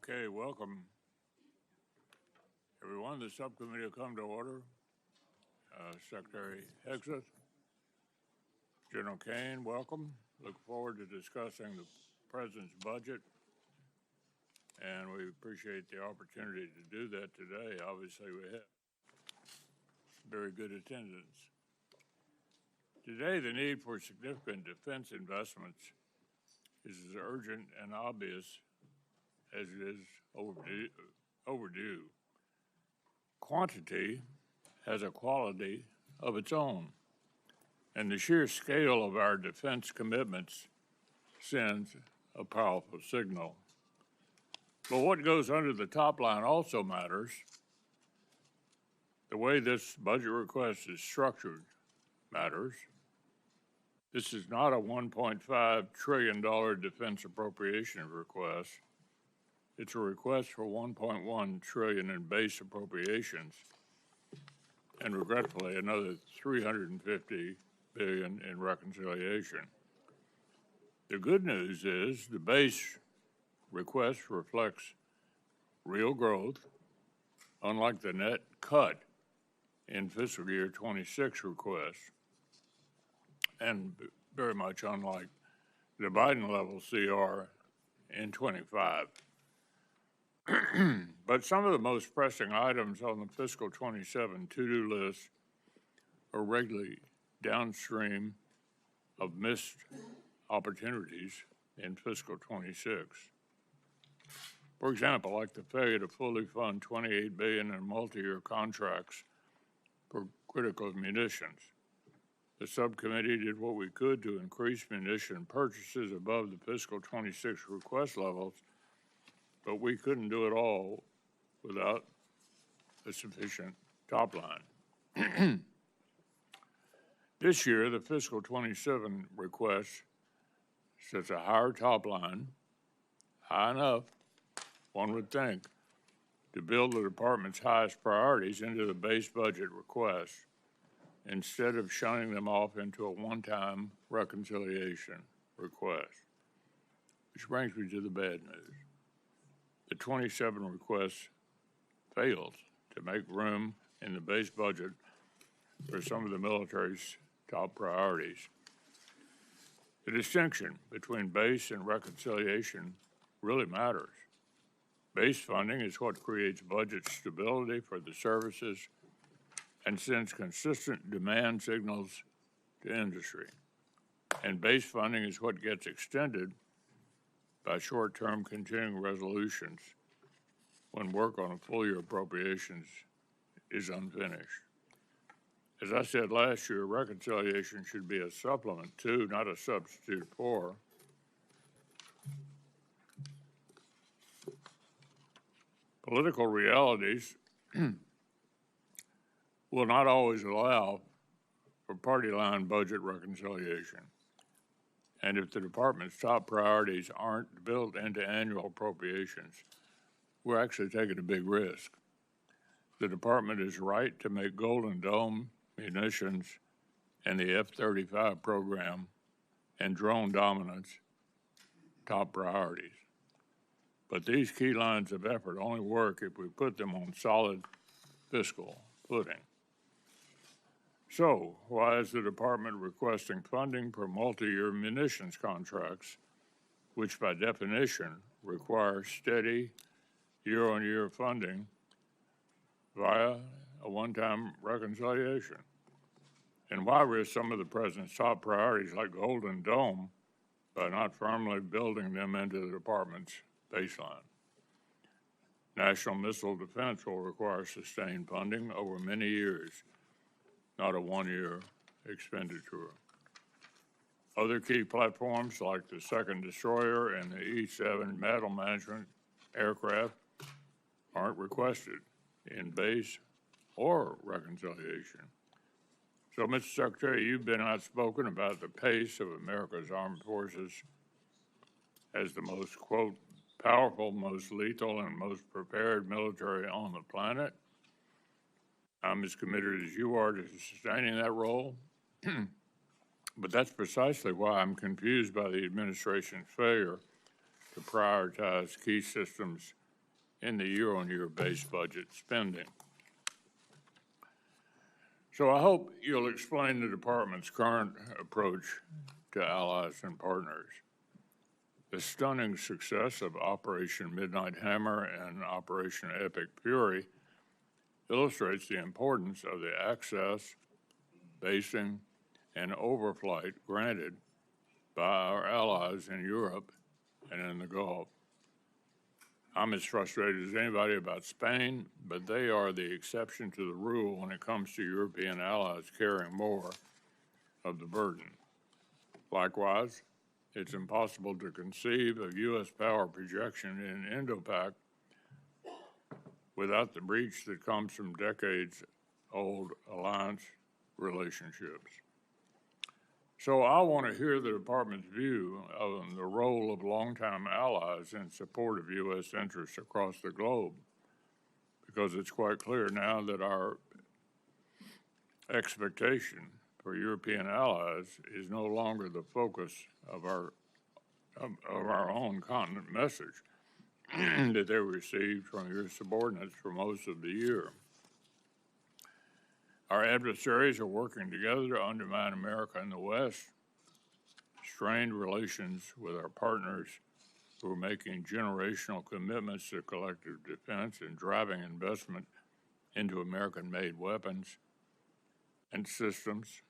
Okay, welcome. Everyone, the subcommittee will come to order. Secretary Hegseth, General Kane, welcome. Look forward to discussing the President's budget, and we appreciate the opportunity to do that today. Obviously, we have very good attendance. Today, the need for significant defense investments is as urgent and obvious as it is overdue. Quantity has a quality of its own, and the sheer scale of our defense commitments sends a powerful signal. But what goes under the top line also matters. The way this budget request is structured matters. This is not a $1.5 trillion defense appropriation request. It's a request for $1.1 trillion in base appropriations, and regretfully, another $350 billion in reconciliation. The good news is the base request reflects real growth, unlike the net cut in fiscal year 26 request, and very much unlike the Biden level CR in 25. But some of the most pressing items on the fiscal 27 to-do list are regularly downstream of missed opportunities in fiscal 26. For example, like the failure to fully fund $28 billion in multi-year contracts for critical munitions. The subcommittee did what we could to increase munition purchases above the fiscal 26 request levels, but we couldn't do it all without a sufficient top line. This year, the fiscal 27 request sets a higher top line, high enough, one would think, to build the department's highest priorities into the base budget request, instead of shunning them off into a one-time reconciliation request. Which brings me to the bad news. The 27 request fails to make room in the base budget for some of the military's top priorities. The distinction between base and reconciliation really matters. Base funding is what creates budget stability for the services and sends consistent demand signals to industry. And base funding is what gets extended by short-term continuing resolutions when work on a full-year appropriations is unfinished. As I said last year, reconciliation should be a supplement to, not a substitute for, political realities will not always allow for party line budget reconciliation. And if the department's top priorities aren't built into annual appropriations, we're actually taking a big risk. The department is right to make Golden Dome munitions and the F-35 program and drone dominance top priorities. But these key lines of effort only work if we put them on solid fiscal footing. So, why is the department requesting funding for multi-year munitions contracts, which by definition require steady year-on-year funding via a one-time reconciliation? And why risk some of the president's top priorities like Golden Dome by not firmly building them into the department's baseline? National missile defense will require sustained funding over many years, not a one-year expenditure. Other key platforms like the second destroyer and the E-7 battle management aircraft aren't requested in base or reconciliation. So, Mr. Secretary, you've been outspoken about the pace of America's armed forces as the most, quote, powerful, most lethal, and most prepared military on the planet. I'm as committed as you are to sustaining that role, but that's precisely why I'm confused by the administration's failure to prioritize key systems in the year-on-year base budget spending. So I hope you'll explain the department's current approach to allies and partners. The stunning success of Operation Midnight Hammer and Operation Epic Fury illustrates the importance of the access, basing, and overflight granted by our allies in Europe and in the Gulf. I'm as frustrated as anybody about Spain, but they are the exception to the rule when it comes to European allies carrying more of the burden. Likewise, it's impossible to conceive of U.S. power projection in Indo-Pac without the breach that comes from decades-old alliance relationships. So I want to hear the department's view of the role of longtime allies in support of U.S. interests across the globe, because it's quite clear now that our expectation for European allies is no longer the focus of our own continent message that they received from your subordinates for most of the year. Our adversaries are working together to undermine America in the West, strained relations with our partners who are making generational commitments to collective defense and driving investment into American-made weapons and systems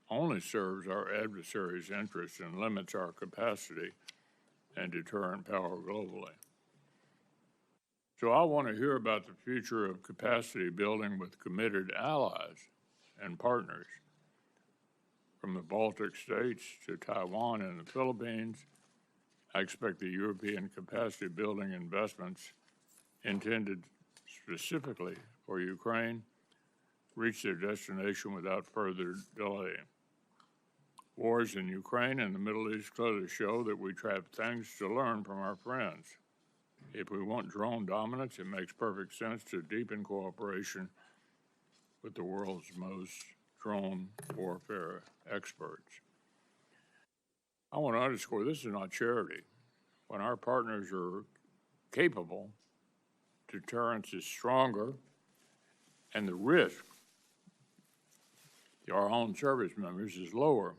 only serves our adversaries' interests and limits our capacity and deterrent power globally. So I want to hear about the future of capacity building with committed allies and partners. From the Baltic states to Taiwan and the Philippines, I expect the European capacity building investments intended specifically for Ukraine reach their destination without further delay. Wars in Ukraine and the Middle East clearly show that we have things to learn from our friends. If we want drone dominance, it makes perfect sense to deepen cooperation with the world's most drone warfare experts. I want to underscore this is not charity. When our partners are capable, deterrence is stronger, and the risk to our own service members is lower.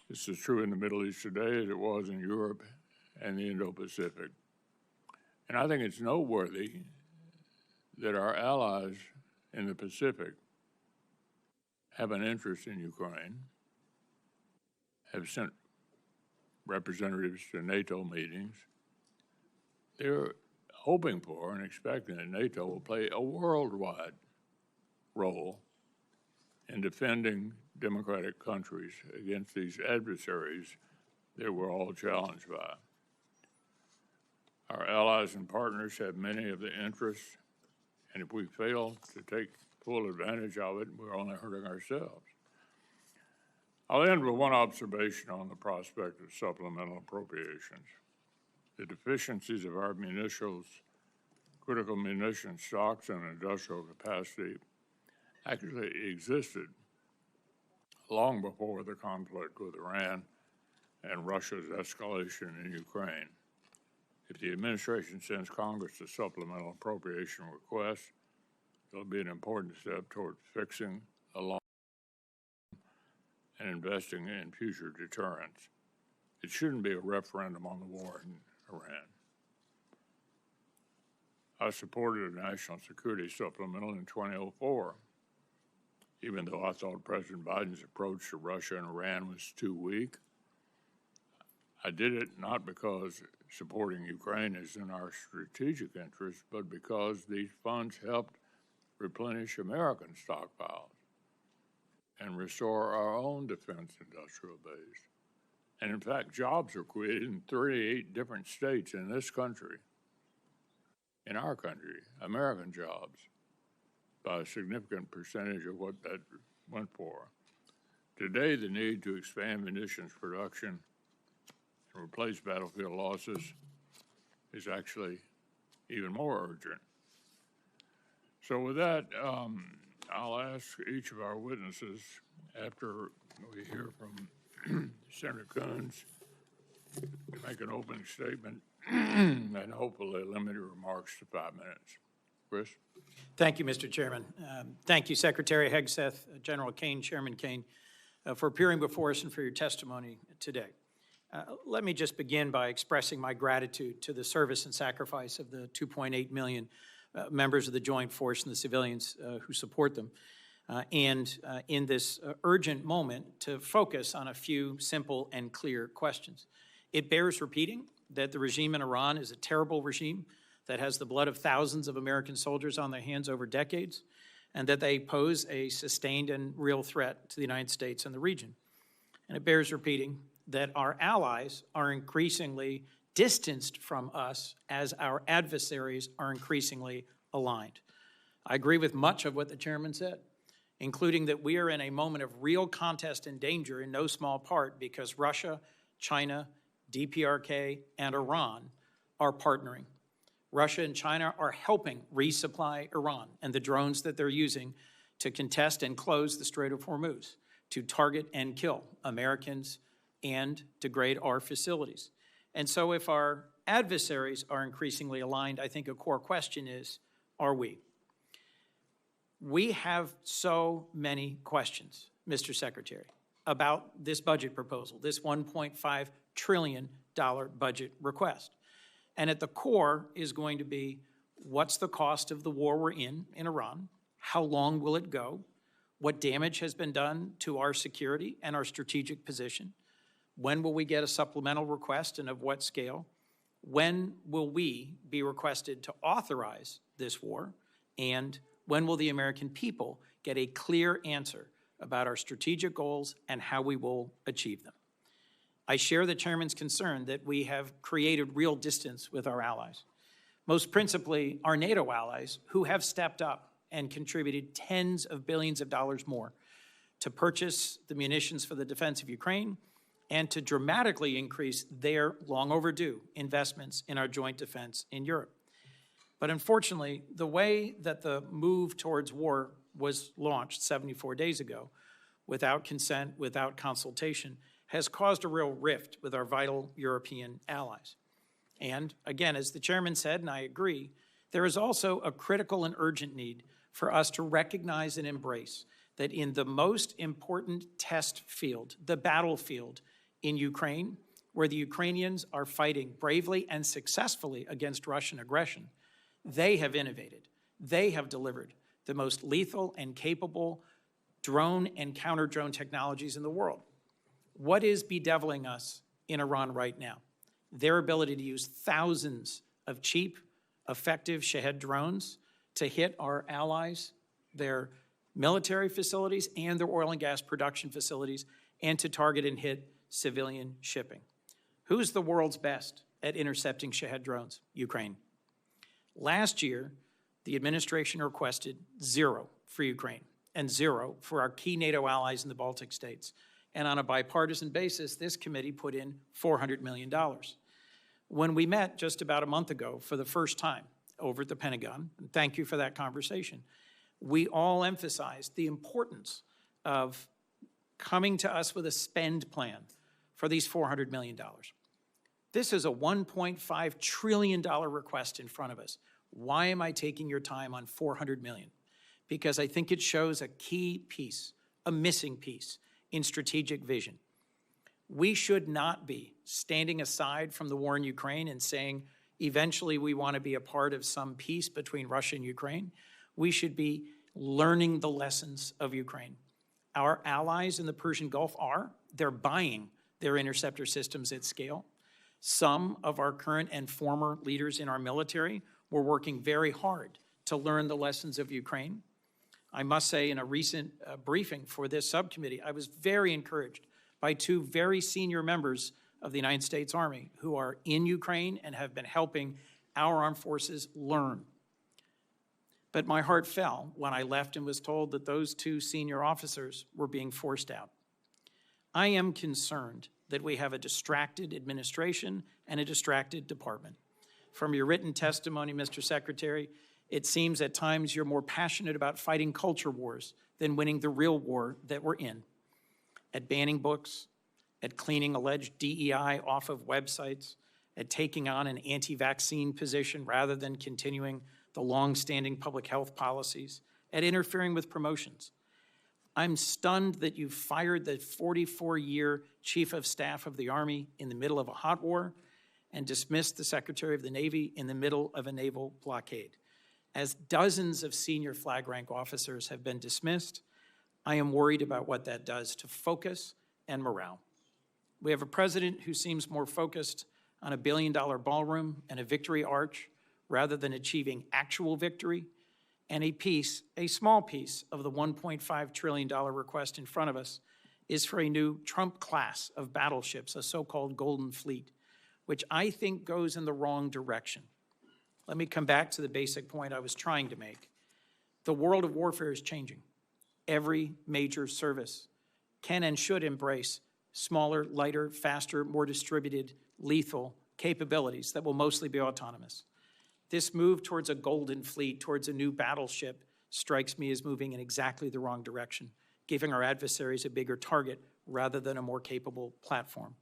This is true in the Middle East today as it was in Europe and the Indo-Pacific. And I think it's noteworthy that our allies in the Pacific have an interest in Ukraine, have sent representatives to NATO meetings. They're hoping for and expecting that NATO will play a worldwide role in defending democratic countries against these adversaries that we're all challenged by. Our allies and partners have many of the interests, and if we fail to take full advantage of it, we're only hurting ourselves. I'll end with one observation on the prospect of supplemental appropriations. The deficiencies of our critical munitions stocks and industrial capacity actually existed long before the conflict with Iran and Russia's escalation in Ukraine. If the administration sends Congress a supplemental appropriation request, it'll be an important step toward fixing a long and investing in future deterrence. It shouldn't be a referendum on the war in Iran. I supported a national security supplemental in 2004, even though I thought President Biden's approach to Russia and Iran was too weak. I did it not because supporting Ukraine is in our strategic interest, but because these funds helped replenish American stockpiles and restore our own defense industrial base. And in fact, jobs were created in 38 different states in this country, in our country, American jobs, by a significant percentage of what that went for. Today, the need to expand munitions production and replace battlefield losses is actually even more urgent. So with that, I'll ask each of our witnesses, after we hear from Senator Coons make an opening statement and hopefully limit your remarks to 5 minutes. Chris? Thank you, Mr. Chairman. Thank you, Secretary Hegseth, General Kane, Chairman Kane, for appearing before us and for your testimony today. Let me just begin by expressing my gratitude to the service and sacrifice of the 2.8 million members of the Joint Force and the civilians who support them. And in this urgent moment, to focus on a few simple and clear questions. It bears repeating that the regime in Iran is a terrible regime that has the blood of thousands of American soldiers on their hands over decades, and that they pose a sustained and real threat to the United States and the region. And it bears repeating that our allies are increasingly distanced from us as our adversaries are increasingly aligned. I agree with much of what the chairman said, including that we are in a moment of real contest and danger in no small part because Russia, China, DPRK, and Iran are partnering. Russia and China are helping resupply Iran and the drones that they're using to contest and close the Strait of Hormuz, to target and kill Americans and degrade our facilities. And so if our adversaries are increasingly aligned, I think a core question is, are we? We have so many questions, Mr. Secretary, about this budget proposal, this $1.5 trillion budget request. And at the core is going to be, what's the cost of the war we're in Iran? How long will it go? What damage has been done to our security and our strategic position? When will we get a supplemental request and of what scale? When will we be requested to authorize this war? And when will the American people get a clear answer about our strategic goals and how we will achieve them? I share the chairman's concern that we have created real distance with our allies, most principally our NATO allies, who have stepped up and contributed tens of billions of dollars more to purchase the munitions for the defense of Ukraine and to dramatically increase their long overdue investments in our joint defense in Europe. But unfortunately, the way that the move towards war was launched 74 days ago, without consent, without consultation, has caused a real rift with our vital European allies. And again, as the chairman said, and I agree, there is also a critical and urgent need for us to recognize and embrace that in the most important test field, the battlefield in Ukraine, where the Ukrainians are fighting bravely and successfully against Russian aggression, they have innovated. They have delivered the most lethal and capable drone and counter-drone technologies in the world. What is bedeviling us in Iran right now? Their ability to use thousands of cheap, effective Shahed drones to hit our allies, their military facilities, and their oil and gas production facilities, and to target and hit civilian shipping. Who's the world's best at intercepting Shahed drones? Ukraine. Last year, the administration requested 0 for Ukraine and 0 for our key NATO allies in the Baltic states. And on a bipartisan basis, this committee put in $400 million. When we met just about a month ago for the first time over at the Pentagon, and thank you for that conversation, we all emphasized the importance of coming to us with a spend plan for these $400 million. This is a $1.5 trillion request in front of us. Why am I taking your time on $400 million? Because I think it shows a key piece, a missing piece in strategic vision. We should not be standing aside from the war in Ukraine and saying, eventually we want to be a part of some peace between Russia and Ukraine. We should be learning the lessons of Ukraine. Our allies in the Persian Gulf they're buying their interceptor systems at scale. Some of our current and former leaders in our military were working very hard to learn the lessons of Ukraine. I must say, in a recent briefing for this subcommittee, I was very encouraged by 2 very senior members of the United States Army who are in Ukraine and have been helping our armed forces learn. But my heart fell when I left and was told that those 2 senior officers were being forced out. I am concerned that we have a distracted administration and a distracted department. From your written testimony, Mr. Secretary, it seems at times you're more passionate about fighting culture wars than winning the real war that we're in. At banning books, at cleaning alleged DEI off of websites, at taking on an anti-vaccine position rather than continuing the long-standing public health policies, at interfering with promotions. I'm stunned that you fired the 44-year Chief of Staff of the Army in the middle of a hot war and dismissed the Secretary of the Navy in the middle of a naval blockade. As dozens of senior flag rank officers have been dismissed, I am worried about what that does to focus and morale. We have a president who seems more focused on a billion-dollar ballroom and a victory arch rather than achieving actual victory, and a small piece of the $1.5 trillion request in front of us is for a new Trump class of battleships, a so-called Golden Fleet, which I think goes in the wrong direction. Let me come back to the basic point I was trying to make. The world of warfare is changing. Every major service can and should embrace smaller, lighter, faster, more distributed, lethal capabilities that will mostly be autonomous. This move towards a Golden Fleet, towards a new battleship, strikes me as moving in exactly the wrong direction, giving our adversaries a bigger target rather than a more capable platform.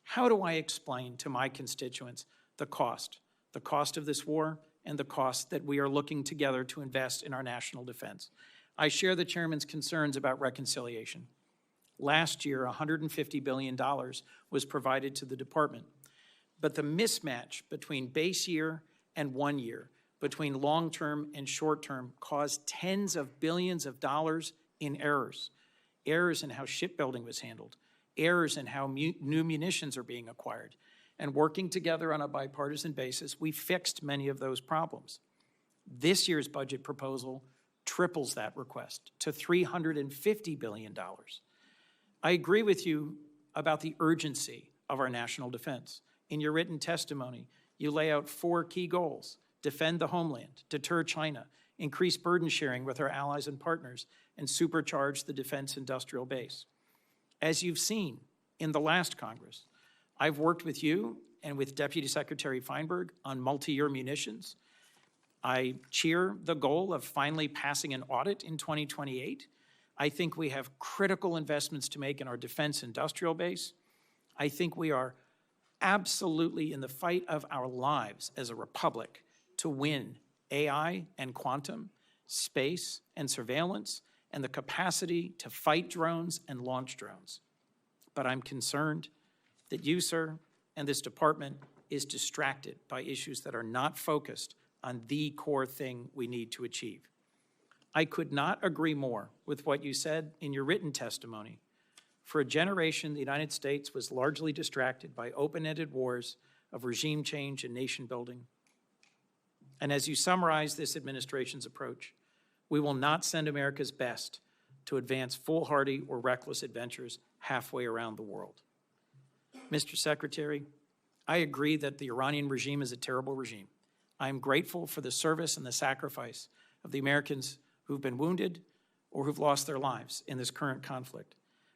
How do I explain to my constituents the cost of this war and the cost that we are looking together to invest in our national defense? I share the chairman's concerns about reconciliation. Last year, $150 billion was provided to the department, but the mismatch between base year and 1 year, between long-term and short-term, caused tens of billions of dollars in errors. Errors in how shipbuilding was handled, errors in how new munitions are being acquired. And working together on a bipartisan basis, we fixed many of those problems. This year's budget proposal triples that request to $350 billion. I agree with you about the urgency of our national defense. In your written testimony, you lay out 4 key goals: defend the homeland, deter China, increase burden sharing with our allies and partners, and supercharge the defense industrial base. As you've seen in the last Congress, I've worked with you and with Deputy Secretary Feinberg on multi-year munitions. I cheer the goal of finally passing an audit in 2028. I think we have critical investments to make in our defense industrial base. I think we are absolutely in the fight of our lives as a republic to win AI and quantum, space and surveillance, and the capacity to fight drones and launch drones. But I'm concerned that you, sir, and this department is distracted by issues that are not focused on the core thing we need to achieve. I could not agree more with what you said in your written testimony. For a generation, the United States was largely distracted by open-ended wars of regime change and nation building. And as you summarize this administration's approach, we will not send America's best to advance foolhardy or reckless adventures halfway around the world. Mr. Secretary, I agree that the Iranian regime is a terrible regime. I am grateful for the service and the sacrifice of the Americans who've been wounded or who've lost their lives in this current conflict.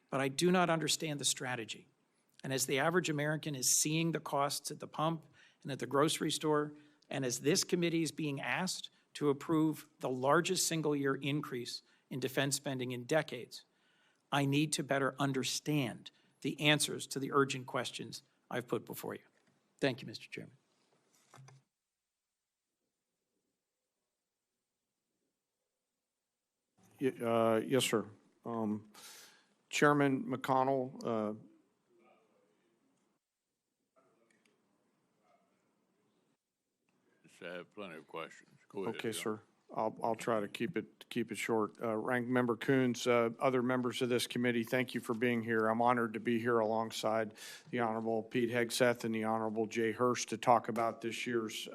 But I do not understand the strategy. And as the average American is seeing the costs at the pump and at the grocery store, and as this committee is being asked to approve the largest single-year increase in defense spending in decades, I need to better understand the answers to the urgent questions I've put before you. Thank you, Mr. Chairman. Yes, sir. Chairman McConnell. I have plenty of questions. Go ahead. Okay, sir. I'll try to keep it short. Ranking Member Coons, other members of this committee, thank you for being here. I'm honored to be here alongside the Honorable Pete Hegseth and the Honorable Jay Hurst to talk about this year's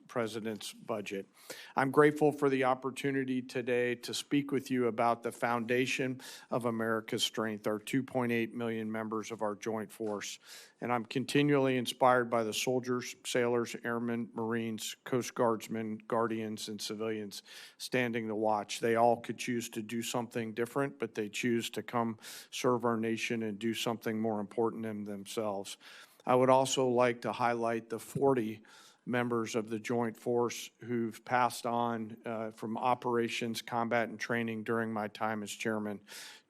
President's budget. I'm grateful for the opportunity today to speak with you about the foundation of America's strength, our 2.8 million members of our joint force. And I'm continually inspired by the soldiers, sailors, airmen, Marines, Coast Guardsmen, Guardians, and civilians standing the watch. They all could choose to do something different, but they choose to come serve our nation and do something more important than themselves. I would also like to highlight the 40 members of the Joint Force who've passed on from operations, combat, and training during my time as chairman,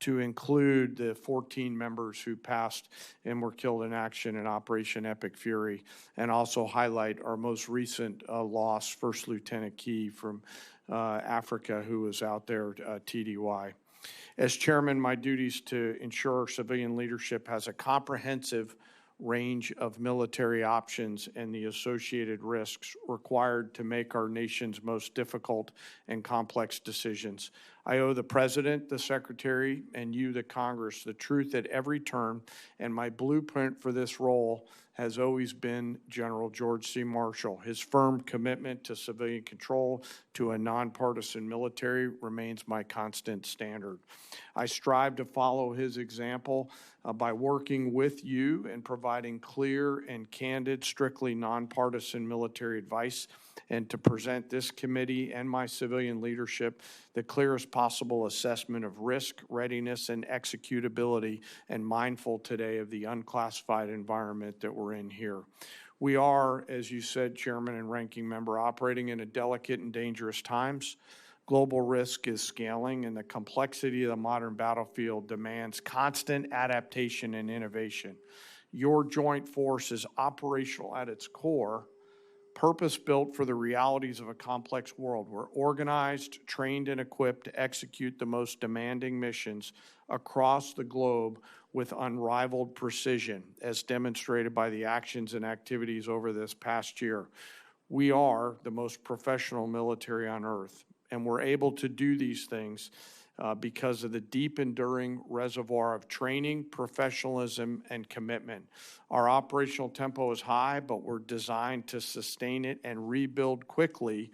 to include the 14 members who passed and were killed in action in Operation Epic Fury, and also highlight our most recent loss, First Lieutenant Key from Africa, who was out there, TDY. As chairman, my duties to ensure civilian leadership has a comprehensive range of military options and the associated risks required to make our nation's most difficult and complex decisions. I owe the President, the Secretary, and you, the Congress, the truth at every turn, and my blueprint for this role has always been General George C. Marshall. His firm commitment to civilian control to a nonpartisan military remains my constant standard. I strive to follow his example by working with you and providing clear and candid, strictly nonpartisan military advice, and to present this committee and my civilian leadership the clearest possible assessment of risk, readiness, and executability, and mindful today of the unclassified environment that we're in here. We are, as you said, Chairman and Ranking Member, operating in a delicate and dangerous times. Global risk is scaling, and the complexity of the modern battlefield demands constant adaptation and innovation. Your joint force is operational at its core, purpose-built for the realities of a complex world. We're organized, trained, and equipped to execute the most demanding missions across the globe with unrivaled precision, as demonstrated by the actions and activities over this past year. We are the most professional military on earth, and we're able to do these things because of the deep, enduring reservoir of training, professionalism, and commitment. Our operational tempo is high, but we're designed to sustain it and rebuild quickly,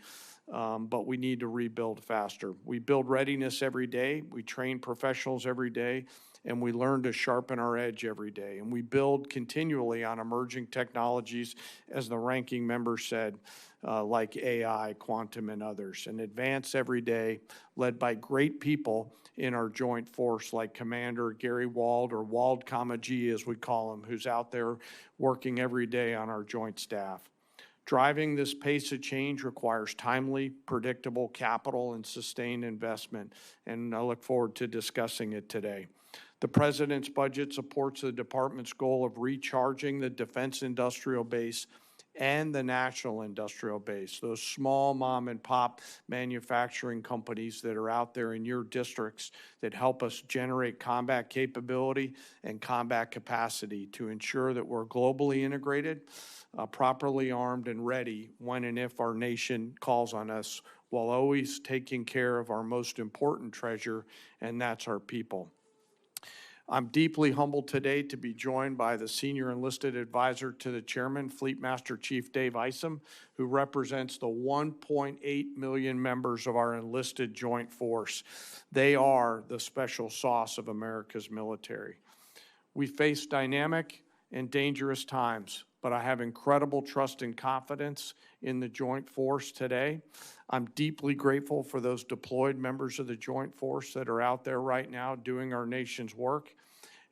but we need to rebuild faster. We build readiness every day, we train professionals every day, and we learn to sharpen our edge every day. And we build continually on emerging technologies, as the ranking member said, like AI, quantum, and others, and advance every day, led by great people in our joint force, like Commander Gary Wald, or Wald, G, as we call him, who's out there working every day on our joint staff. Driving this pace of change requires timely, predictable capital and sustained investment, and I look forward to discussing it today. The President's budget supports the Department's goal of recharging the defense industrial base and the national industrial base, those small mom and pop manufacturing companies that are out there in your districts that help us generate combat capability and combat capacity to ensure that we're globally integrated, properly armed and ready when and if our nation calls on us, while always taking care of our most important treasure, and that's our people. I'm deeply humbled today to be joined by the Senior Enlisted Advisor to the Chairman, Fleet Master Chief Dave Isom, who represents the 1.8 million members of our enlisted joint force. They are the special sauce of America's military. We face dynamic and dangerous times, but I have incredible trust and confidence in the joint force today. I'm deeply grateful for those deployed members of the joint force that are out there right now doing our nation's work,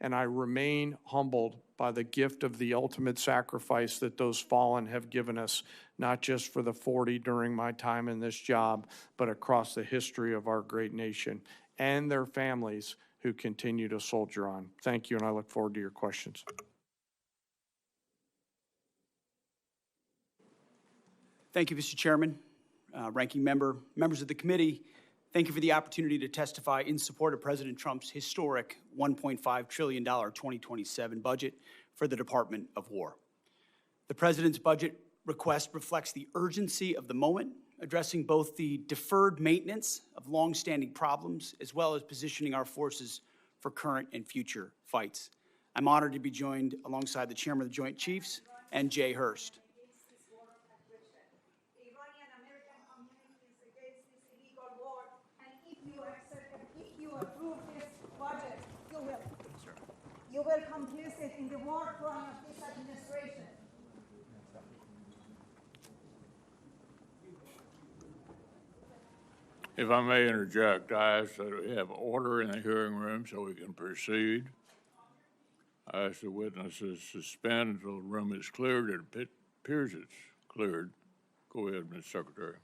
and I remain humbled by the gift of the ultimate sacrifice that those fallen have given us, not just for the 40 during my time in this job, but across the history of our great nation, and their families who continue to soldier on. Thank you, and I look forward to your questions. Thank you, Mr. Chairman, Ranking Member, members of the committee. Thank you for the opportunity to testify in support of President Trump's historic $1.5 trillion 2027 budget for the Department of War. The President's budget request reflects the urgency of the moment, addressing both the deferred maintenance of longstanding problems as well as positioning our forces for current and future fights. I'm honored to be joined alongside the Chairman of the Joint Chiefs and Jay Hurst. You will complicit in the war crime of this administration. If I may interject, I ask that we have order in the hearing room so we can proceed. I ask the witnesses suspend until the room is cleared. It appears it's cleared. Go ahead, Ms. Secretary.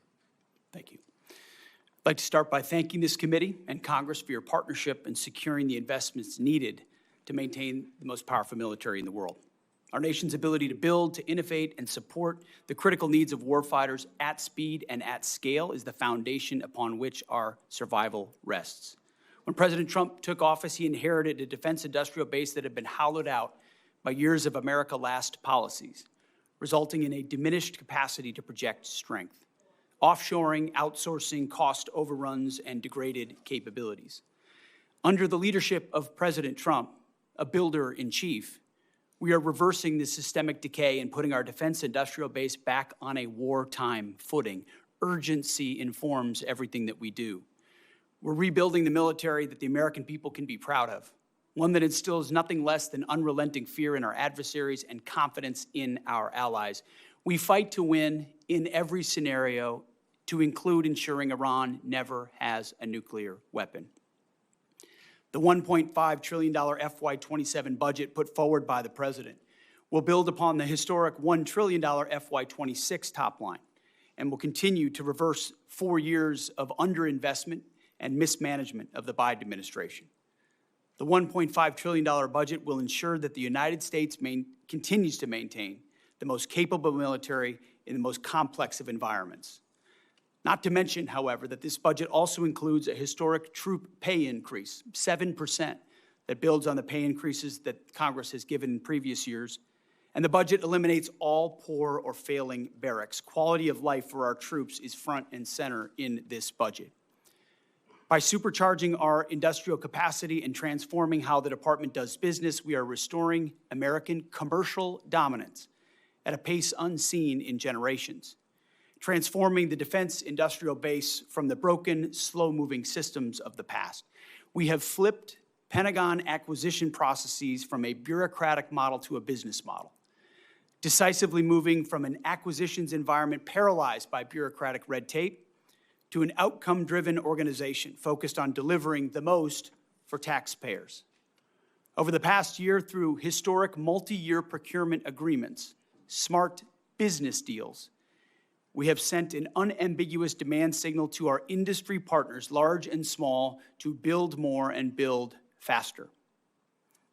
Thank you. I'd like to start by thanking this committee and Congress for your partnership in securing the investments needed to maintain the most powerful military in the world. Our nation's ability to build, to innovate, and support the critical needs of warfighters at speed and at scale is the foundation upon which our survival rests. When President Trump took office, he inherited a defense industrial base that had been hollowed out by years of America Last policies, resulting in a diminished capacity to project strength, offshoring, outsourcing, cost overruns, and degraded capabilities. Under the leadership of President Trump, a builder-in-chief, we are reversing this systemic decay and putting our defense industrial base back on a wartime footing. Urgency informs everything that we do. We're rebuilding the military that the American people can be proud of, one that instills nothing less than unrelenting fear in our adversaries and confidence in our allies. We fight to win in every scenario, to include ensuring Iran never has a nuclear weapon. The $1.5 trillion FY27 budget put forward by the President will build upon the historic $1 trillion FY26 top line and will continue to reverse 4 years of underinvestment and mismanagement of the Biden administration. The $1.5 trillion budget will ensure that the United States continues to maintain the most capable military in the most complex of environments. Not to mention, however, that this budget also includes a historic troop pay increase, 7%, that builds on the pay increases that Congress has given in previous years. And the budget eliminates all poor or failing barracks. Quality of life for our troops is front and center in this budget. By supercharging our industrial capacity and transforming how the department does business, we are restoring American commercial dominance at a pace unseen in generations, transforming the defense industrial base from the broken, slow-moving systems of the past. We have flipped Pentagon acquisition processes from a bureaucratic model to a business model, decisively moving from an acquisitions environment paralyzed by bureaucratic red tape to an outcome-driven organization focused on delivering the most for taxpayers. Over the past year, through historic multi-year procurement agreements, smart business deals, we have sent an unambiguous demand signal to our industry partners, large and small, to build more and build faster.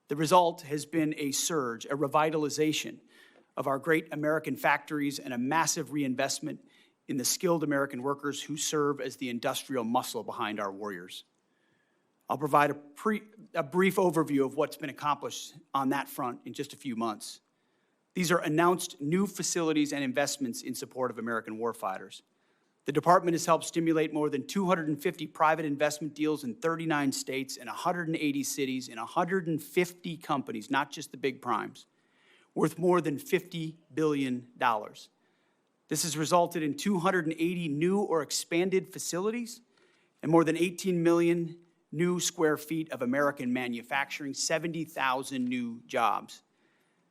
The result has been a surge, a revitalization of our great American factories and a massive reinvestment in the skilled American workers who serve as the industrial muscle behind our warriors. I'll provide a brief overview of what's been accomplished on that front in just a few months. These are announced new facilities and investments in support of American warfighters. The department has helped stimulate more than 250 private investment deals in 39 states and 180 cities in 150 companies, not just the big primes, worth more than $50 billion. This has resulted in 280 new or expanded facilities and more than 18 million new square feet of American manufacturing, 70,000 new jobs.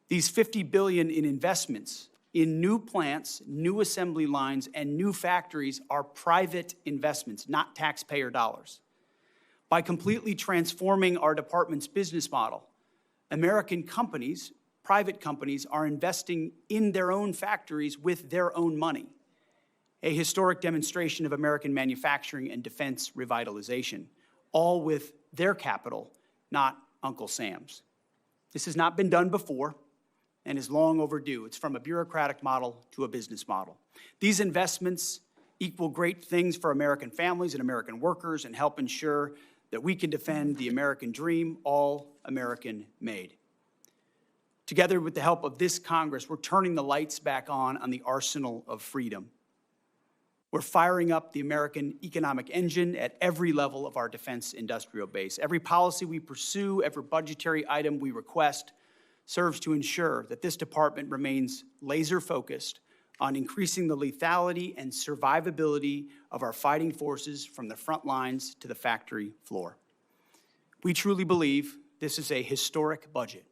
These $50 billion in investments in new plants, new assembly lines, and new factories are private investments, not taxpayer dollars. By completely transforming our department's business model, American companies, private companies, are investing in their own factories with their own money, a historic demonstration of American manufacturing and defense revitalization, all with their capital, not Uncle Sam's. This has not been done before and is long overdue. It's from a bureaucratic model to a business model. These investments equal great things for American families and American workers and help ensure that we can defend the American dream, all American made. Together with the help of this Congress, we're turning the lights back on the arsenal of freedom. We're firing up the American economic engine at every level of our defense industrial base. Every policy we pursue, every budgetary item we request, serves to ensure that this department remains laser-focused on increasing the lethality and survivability of our fighting forces from the front lines to the factory floor. We truly believe this is a historic budget,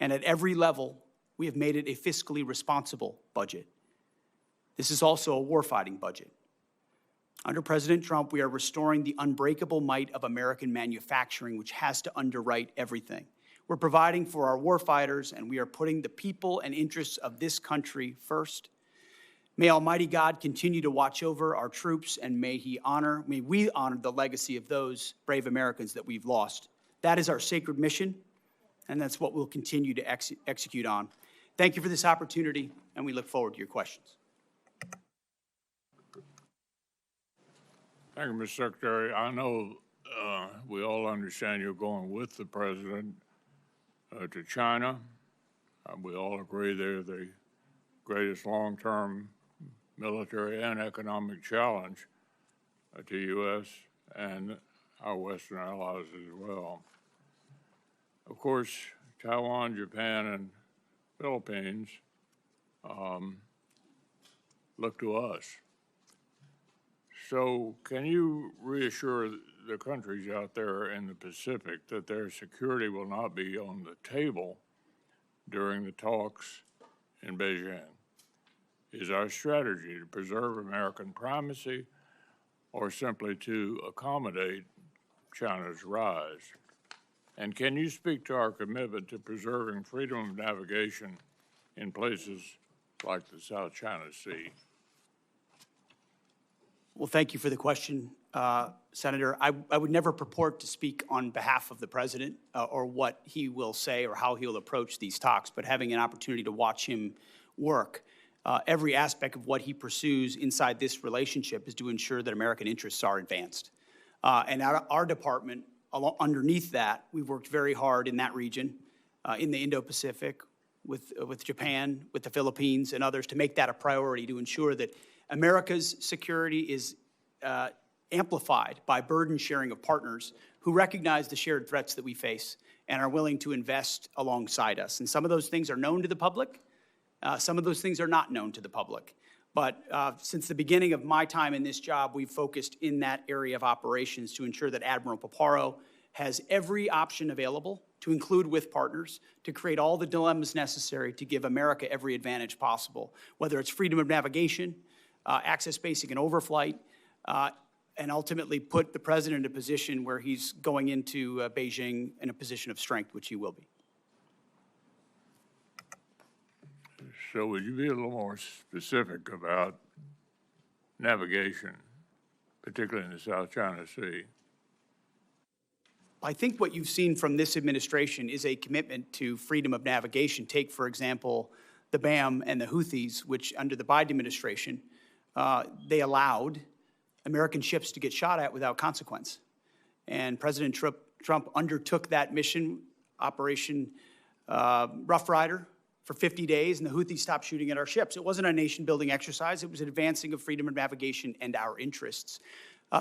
and at every level, we have made it a fiscally responsible budget. This is also a warfighting budget. Under President Trump, we are restoring the unbreakable might of American manufacturing, which has to underwrite everything. We're providing for our warfighters, and we are putting the people and interests of this country first. May Almighty God continue to watch over our troops, and may we honor the legacy of those brave Americans that we've lost. That is our sacred mission, and that's what we'll continue to execute on. Thank you for this opportunity, and we look forward to your questions. Thank you, Mr. Secretary. I know we all understand you're going with the president to China. We all agree they're the greatest long-term military and economic challenge to U.S. and our Western allies as well. Of course, Taiwan, Japan, and Philippines look to us. So can you reassure the countries out there in the Pacific that their security will not be on the table during the talks in Beijing? Is our strategy to preserve American primacy or simply to accommodate China's rise? And can you speak to our commitment to preserving freedom of navigation in places like the South China Sea? Well, thank you for the question, Senator. I would never purport to speak on behalf of the president or what he will say or how he'll approach these talks, but having an opportunity to watch him work, every aspect of what he pursues inside this relationship is to ensure that American interests are advanced. And our department, underneath that, we've worked very hard in that region, in the Indo-Pacific, with Japan, with the Philippines, and others, to make that a priority to ensure that America's security is amplified by burden sharing of partners who recognize the shared threats that we face and are willing to invest alongside us. And some of those things are known to the public. Some of those things are not known to the public. But since the beginning of my time in this job, we've focused in that area of operations to ensure that Admiral Paparo has every option available to include with partners to create all the dilemmas necessary to give America every advantage possible, whether it's freedom of navigation, access basic and overflight, and ultimately put the president in a position where he's going into Beijing in a position of strength, which he will be. So would you be a little more specific about navigation, particularly in the South China Sea? I think what you've seen from this administration is a commitment to freedom of navigation. Take, for example, the BAM and the Houthis, which under the Biden administration, they allowed American ships to get shot at without consequence. And President Trump undertook that mission, Operation Rough Rider, for 50 days, and the Houthis stopped shooting at our ships. It wasn't a nation-building exercise. It was an advancing of freedom of navigation and our interests.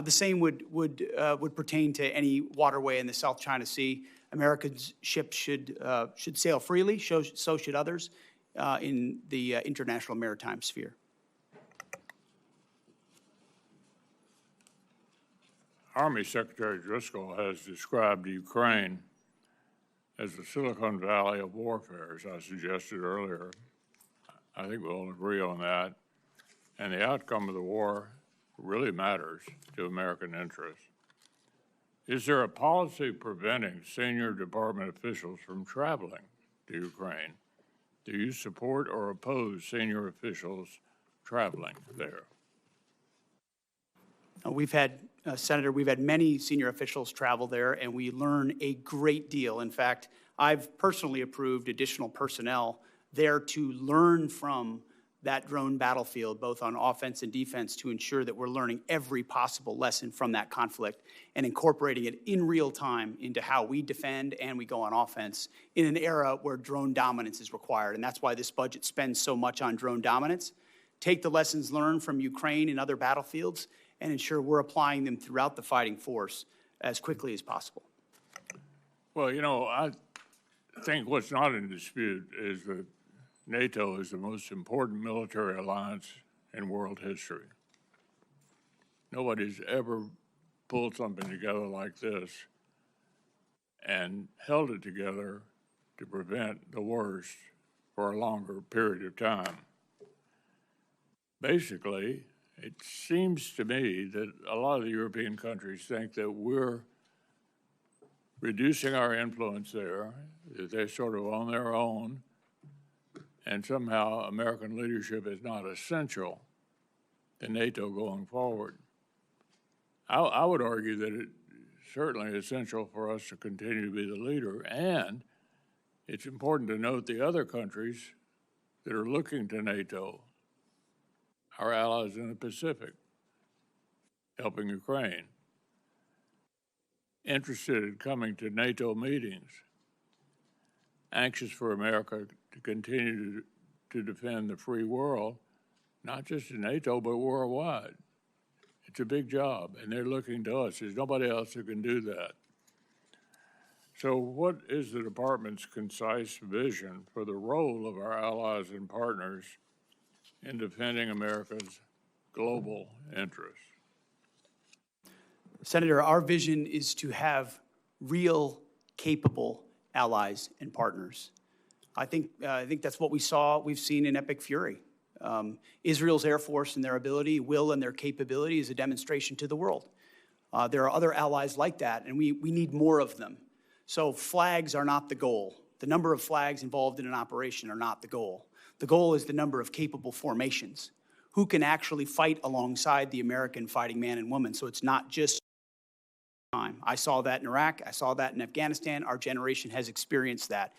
The same would pertain to any waterway in the South China Sea. America's ships should sail freely, so should others in the international maritime sphere. Army Secretary Driscoll has described Ukraine as the Silicon Valley of warfare, as I suggested earlier. I think we'll agree on that. And the outcome of the war really matters to American interests. Is there a policy preventing senior department officials from traveling to Ukraine? Do you support or oppose senior officials traveling there? Senator, we've had many senior officials travel there, and we learn a great deal. In fact, I've personally approved additional personnel there to learn from that drone battlefield, both on offense and defense, to ensure that we're learning every possible lesson from that conflict and incorporating it in real time into how we defend and we go on offense in an era where drone dominance is required. And that's why this budget spends so much on drone dominance. Take the lessons learned from Ukraine and other battlefields and ensure we're applying them throughout the fighting force as quickly as possible. Well, you know, I think what's not in dispute is that NATO is the most important military alliance in world history. Nobody's ever pulled something together like this and held it together to prevent the worst for a longer period of time. Basically, it seems to me that a lot of the European countries think that we're reducing our influence there, that they're sort of on their own, and somehow American leadership is not essential to NATO going forward. I would argue that it's certainly essential for us to continue to be the leader, and it's important to note the other countries that are looking to NATO, our allies in the Pacific, helping Ukraine, interested in coming to NATO meetings, anxious for America to continue to defend the free world, not just in NATO, but worldwide. It's a big job, and they're looking to us. There's nobody else who can do that. So what is the department's concise vision for the role of our allies and partners in defending America's global interests? Senator, our vision is to have real, capable allies and partners. I think that's what we've seen in Epic Fury. Israel's Air Force and their ability, will, and their capability is a demonstration to the world. There are other allies like that, and we need more of them. So flags are not the goal. The number of flags involved in an operation are not the goal. The goal is the number of capable formations who can actually fight alongside the American fighting man and woman. So it's not just time. I saw that in Iraq. I saw that in Afghanistan. Our generation has experienced that.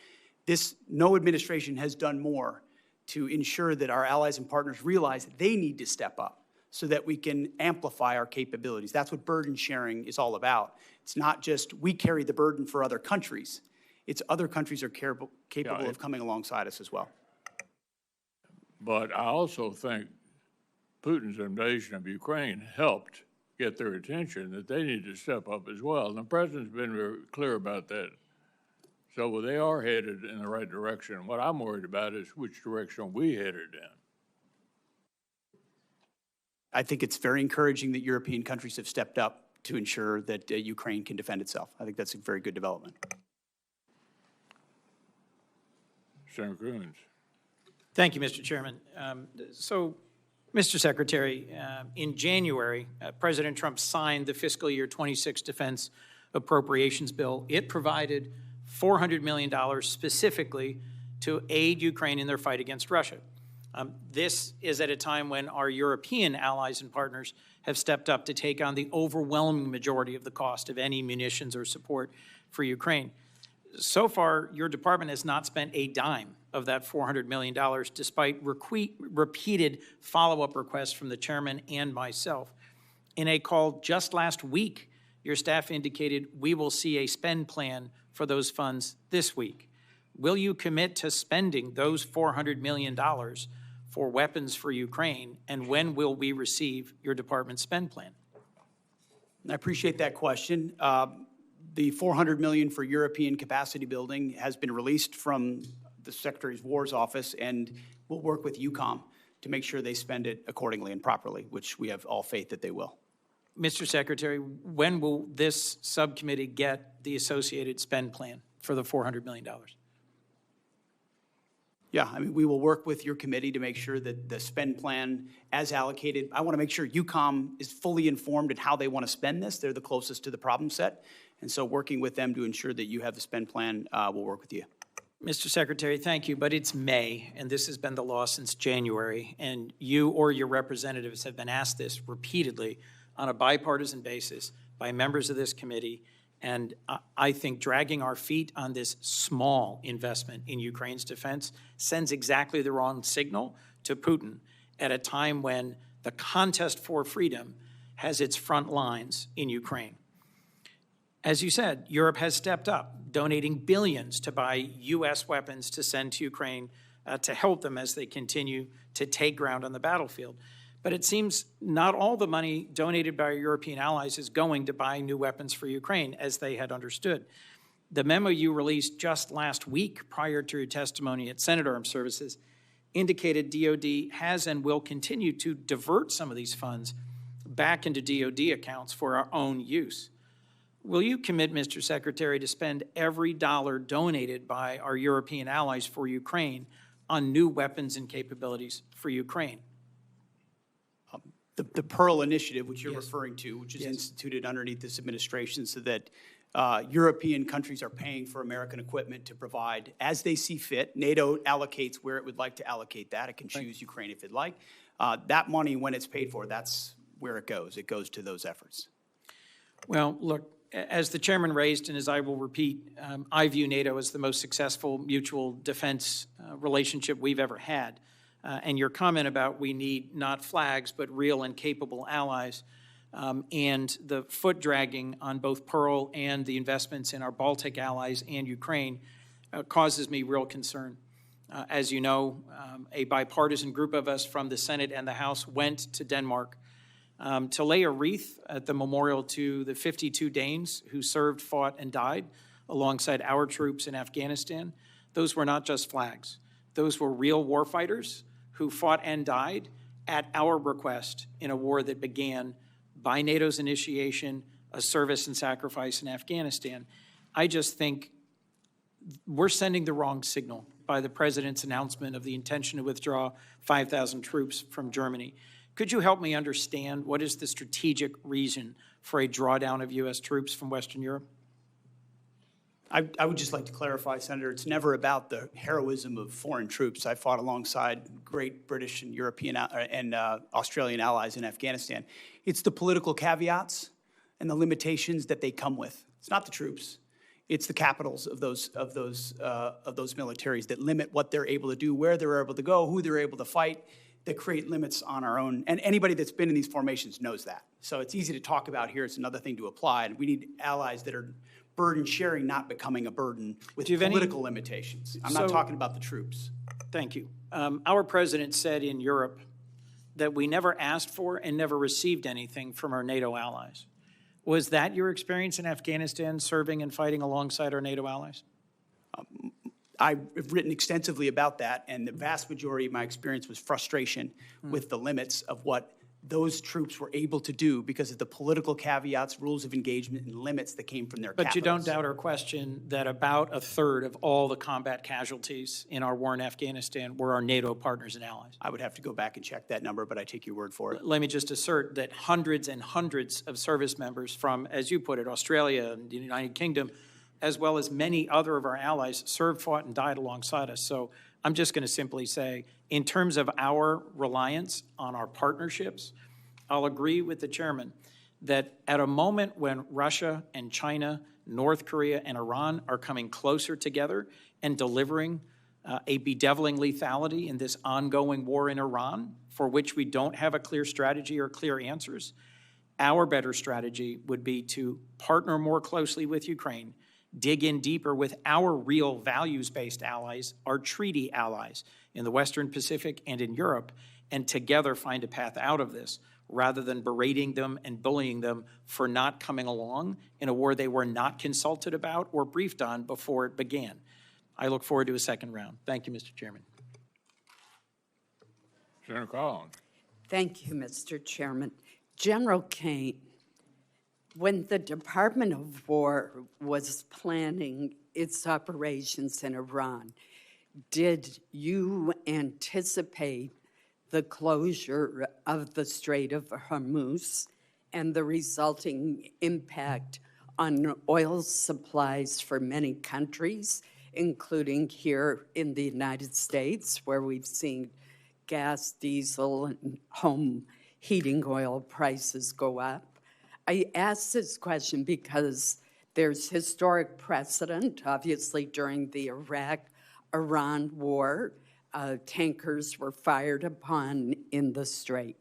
No administration has done more to ensure that our allies and partners realize they need to step up so that we can amplify our capabilities. That's what burden sharing is all about. It's not just we carry the burden for other countries. It's other countries are capable of coming alongside us as well. But I also think Putin's invasion of Ukraine helped get their attention that they need to step up as well. And the president's been very clear about that. So they are headed in the right direction. What I'm worried about is which direction we headed in. I think it's very encouraging that European countries have stepped up to ensure that Ukraine can defend itself. I think that's a very good development. Senator Coons. Thank you, Mr. Chairman. Mr. Secretary, in January, President Trump signed the fiscal year 26 Defense Appropriations Bill. It provided $400 million specifically to aid Ukraine in their fight against Russia. This is at a time when our European allies and partners have stepped up to take on the overwhelming majority of the cost of any munitions or support for Ukraine. So far, your department has not spent a dime of that $400 million, despite repeated follow-up requests from the chairman and myself. In a call just last week, your staff indicated we will see a spend plan for those funds this week. Will you commit to spending those $400 million for weapons for Ukraine, and when will we receive your department's spend plan? I appreciate that question. The $400 million for European capacity building has been released from the Secretary of War's office, and we'll work with EUCOM to make sure they spend it accordingly and properly, which we have all faith that they will. Mr. Secretary, when will this subcommittee get the associated spend plan for the $400 million? Yeah, I mean, we will work with your committee to make sure that the spend plan as allocated, I want to make sure EUCOM is fully informed in how they want to spend this. They're the closest to the problem set. And so working with them to ensure that you have the spend plan, we'll work with you. Mr. Secretary, thank you, but it's May, and this has been the law since January, and you or your representatives have been asked this repeatedly on a bipartisan basis by members of this committee, and I think dragging our feet on this small investment in Ukraine's defense sends exactly the wrong signal to Putin at a time when the contest for freedom has its front lines in Ukraine. As you said, Europe has stepped up, donating billions to buy U.S. weapons to send to Ukraine to help them as they continue to take ground on the battlefield. But it seems not all the money donated by our European allies is going to buy new weapons for Ukraine, as they had understood. The memo you released just last week prior to your testimony at Senate Armed Services indicated DOD has and will continue to divert some of these funds back into DOD accounts for our own use. Will you commit, Mr. Secretary, to spend every dollar donated by our European allies for Ukraine on new weapons and capabilities for Ukraine? The Pearl Initiative, which you're referring to, which is instituted underneath this administration so that European countries are paying for American equipment to provide as they see fit. NATO allocates where it would like to allocate that. It can choose Ukraine if it'd like. That money, when it's paid for, that's where it goes. It goes to those efforts. Well, look, as the chairman raised, and as I will repeat, I view NATO as the most successful mutual defense relationship we've ever had. And your comment about we need not flags, but real and capable allies, and the foot dragging on both Pearl and the investments in our Baltic allies and Ukraine causes me real concern. As you know, a bipartisan group of us from the Senate and the House went to Denmark to lay a wreath at the memorial to the 52 Danes who served, fought, and died alongside our troops in Afghanistan. Those were not just flags. Those were real warfighters who fought and died at our request in a war that began by NATO's initiation, a service and sacrifice in Afghanistan. I just think we're sending the wrong signal by the president's announcement of the intention to withdraw 5,000 troops from Germany. Could you help me understand what is the strategic reason for a drawdown of U.S. troops from Western Europe? I would just like to clarify, Senator, it's never about the heroism of foreign troops. I fought alongside great British and European and Australian allies in Afghanistan. It's the political caveats and the limitations that they come with. It's not the troops. It's the capitals of those militaries that limit what they're able to do, where they're able to go, who they're able to fight, that create limits on our own. And anybody that's been in these formations knows that. So it's easy to talk about here. It's another thing to apply. And we need allies that are burden sharing, not becoming a burden with political limitations. I'm not talking about the troops. Thank you. Our president said in Europe that we never asked for and never received anything from our NATO allies. Was that your experience in Afghanistan, serving and fighting alongside our NATO allies? I've written extensively about that, and the vast majority of my experience was frustration with the limits of what those troops were able to do because of the political caveats, rules of engagement, and limits that came from their capitals. But you don't doubt our question that about a third of all the combat casualties in our war in Afghanistan were our NATO partners and allies. I would have to go back and check that number, but I take your word for it. Let me just assert that hundreds and hundreds of service members from, as you put it, Australia and the United Kingdom, as well as many other of our allies, served, fought, and died alongside us. So I'm just going to simply say, in terms of our reliance on our partnerships, I'll agree with the chairman that at a moment when Russia and China, North Korea and Iran are coming closer together and delivering a bedeviling lethality in this ongoing war in Iran, for which we don't have a clear strategy or clear answers, our better strategy would be to partner more closely with Ukraine, dig in deeper with our real values-based allies, our treaty allies in the Western Pacific and in Europe, and together find a path out of this, rather than berating them and bullying them for not coming along in a war they were not consulted about or briefed on before it began. I look forward to a second round. Thank you, Mr. Chairman. Senator Collins. Thank you, Mr. Chairman. General Kane, when the Department of War was planning its operations in Iran, did you anticipate the closure of the Strait of Hormuz and the resulting impact on oil supplies for many countries, including here in the United States, where we've seen gas, diesel, and home heating oil prices go up? I ask this question because there's historic precedent, obviously during the Iraq-Iran war, tankers were fired upon in the Strait.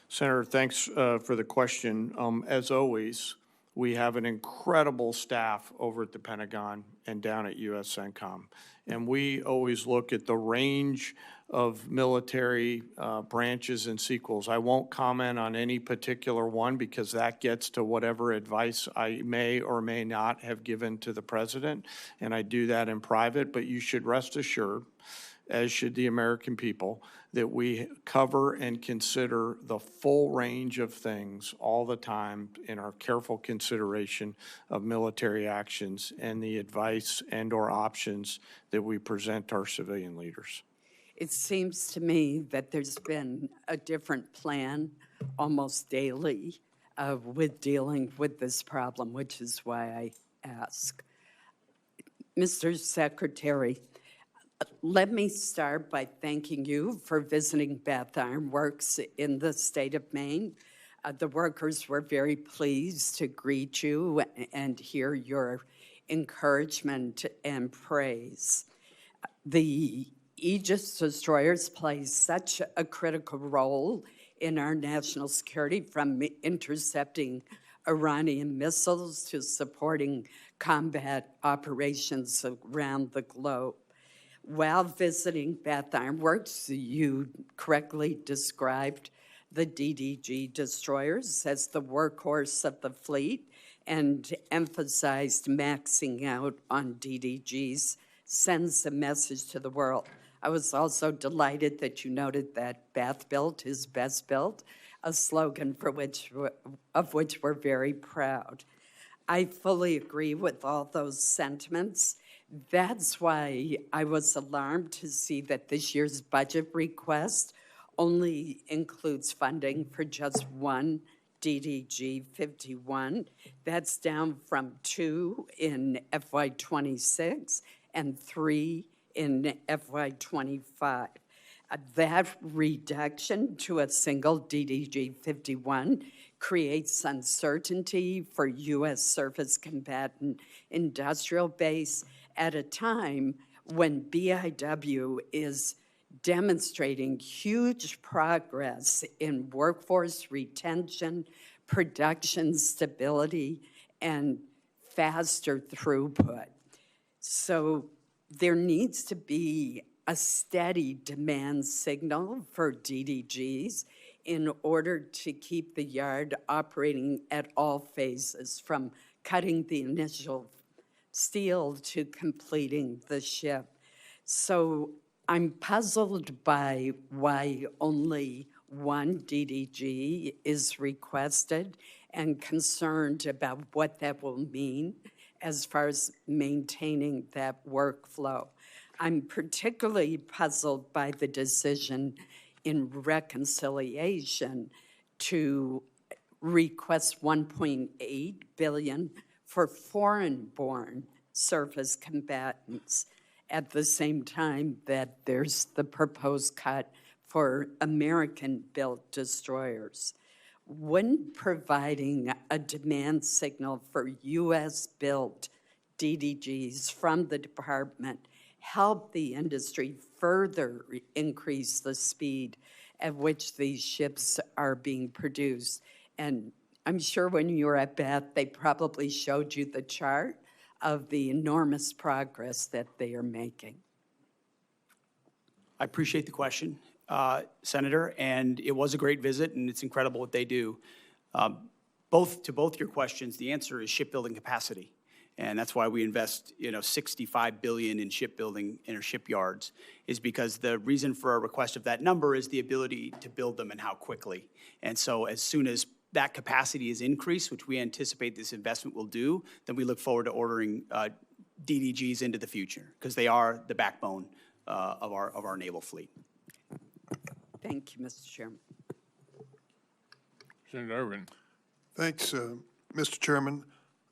Senator, thanks for the question. As always, we have an incredible staff over at the Pentagon and down at USCENTCOM. And we always look at the range of military branches and sequels. I won't comment on any particular one because that gets to whatever advice I may or may not have given to the president, and I do that in private. But you should rest assured, as should the American people, that we cover and consider the full range of things all the time in our careful consideration of military actions and the advice and or options that we present our civilian leaders. It seems to me that there's been a different plan almost daily with dealing with this problem, which is why I ask. Mr. Secretary, let me start by thanking you for visiting Bath Iron Works in the state of Maine. The workers were very pleased to greet you and hear your encouragement and praise. The Aegis destroyers play such a critical role in our national security, from intercepting Iranian missiles to supporting combat operations around the globe. While visiting Bath Iron Works, you correctly described the DDG destroyers as the workhorse of the fleet and emphasized maxing out on DDGs sends a message to the world. I was also delighted that you noted that Bath built is best built, a slogan of which we're very proud. I fully agree with all those sentiments. That's why I was alarmed to see that this year's budget request only includes funding for just one DDG 51. That's down from 2 in FY26 and 3 in FY25. That reduction to a single DDG 51 creates uncertainty for U.S. surface combatant industrial base at a time when BIW is demonstrating huge progress in workforce retention, production stability, and faster throughput. So there needs to be a steady demand signal for DDGs in order to keep the yard operating at all phases, from cutting the initial steel to completing the ship. So I'm puzzled by why only one DDG is requested and concerned about what that will mean as far as maintaining that workflow. I'm particularly puzzled by the decision in reconciliation to request $1.8 billion for foreign-born surface combatants at the same time that there's the proposed cut for American-built destroyers. Wouldn't providing a demand signal for U.S.-built DDGs from the department help the industry further increase the speed at which these ships are being produced? And I'm sure when you were at Bath, they probably showed you the chart of the enormous progress that they are making. I appreciate the question, Senator, and it was a great visit, and it's incredible what they do. To both your questions, the answer is shipbuilding capacity, and that's why we invest, $65 billion in shipbuilding in our shipyards, is because the reason for a request of that number is the ability to build them and how quickly. And so as soon as that capacity is increased, which we anticipate this investment will do, then we look forward to ordering DDGs into the future, because they are the backbone of our naval fleet. Thank you, Mr. Chairman. Senator Irvin. Thanks, Mr. Chairman.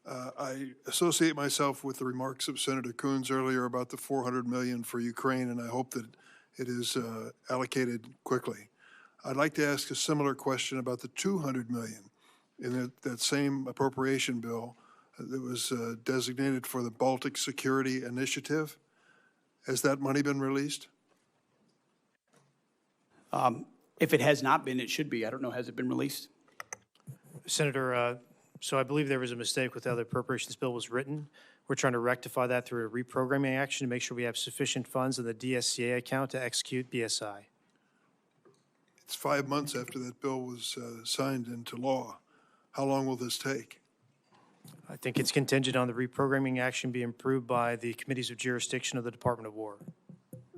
I associate myself with the remarks of Senator Coons earlier about the $400 million for Ukraine, and I hope that it is allocated quickly. I'd like to ask a similar question about the $200 million in that same appropriation bill that was designated for the Baltic Security Initiative. Has that money been released? If it has not been, it should be. I don't know, has it been released? Senator, so I believe there was a mistake with how the appropriations bill was written. We're trying to rectify that through a reprogramming action to make sure we have sufficient funds in the DSCA account to execute BSI. It's 5 months after that bill was signed into law. How long will this take? I think it's contingent on the reprogramming action being approved by the committees of jurisdiction of the Department of War.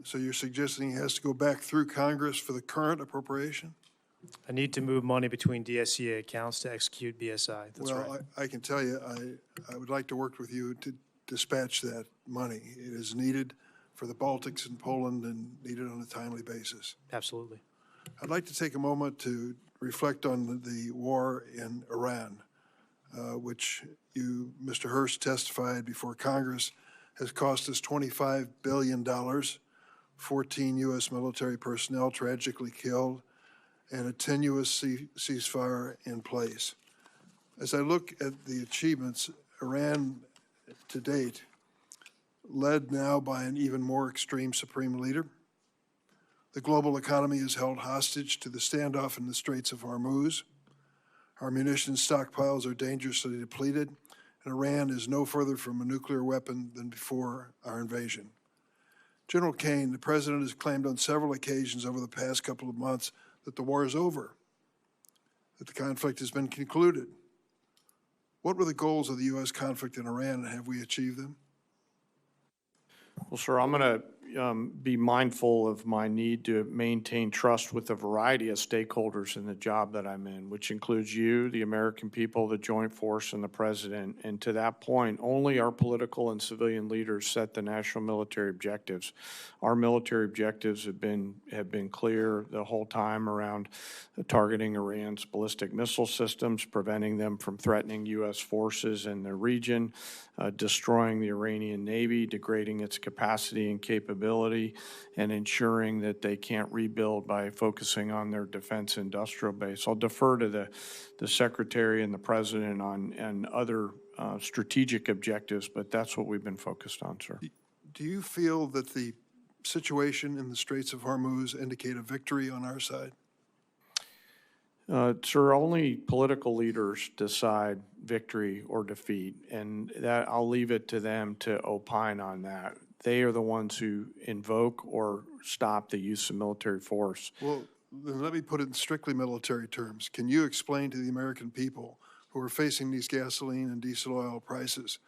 So you're suggesting it has to go back through Congress for the current appropriation? I need to move money between DSCA accounts to execute BSI. That's right. Well, I can tell you, I would like to work with you to dispatch that money. It is needed for the Baltics and Poland and needed on a timely basis. Absolutely. I'd like to take a moment to reflect on the war in Iran, which you, Mr. Hurst, testified before Congress, has cost us $25 billion, 14 U.S. military personnel tragically killed, and a tenuous ceasefire in place. As I look at the achievements, Iran to date, led now by an even more extreme supreme leader. The global economy is held hostage to the standoff in the Straits of Hormuz. Our munitions stockpiles are dangerously depleted, and Iran is no further from a nuclear weapon than before our invasion. General Kane, the President has claimed on several occasions over the past couple of months that the war is over, that the conflict has been concluded. What were the goals of the U.S. conflict in Iran, and have we achieved them? Well, sir, I'm going to be mindful of my need to maintain trust with a variety of stakeholders in the job that I'm in, which includes you, the American people, the Joint Force, and the President. And to that point, only our political and civilian leaders set the national military objectives. Our military objectives have been clear the whole time around targeting Iran's ballistic missile systems, preventing them from threatening U.S. forces in the region, destroying the Iranian Navy, degrading its capacity and capability, and ensuring that they can't rebuild by focusing on their defense industrial base. I'll defer to the Secretary and the President on other strategic objectives, but that's what we've been focused on, sir. Do you feel that the situation in the Straits of Hormuz indicate a victory on our side? Sir, only political leaders decide victory or defeat, and that I'll leave it to them to opine on that. They are the ones who invoke or stop the use of military force. Well, then let me put it in strictly military terms. Can you explain to the American people who are facing these gasoline and diesel oil prices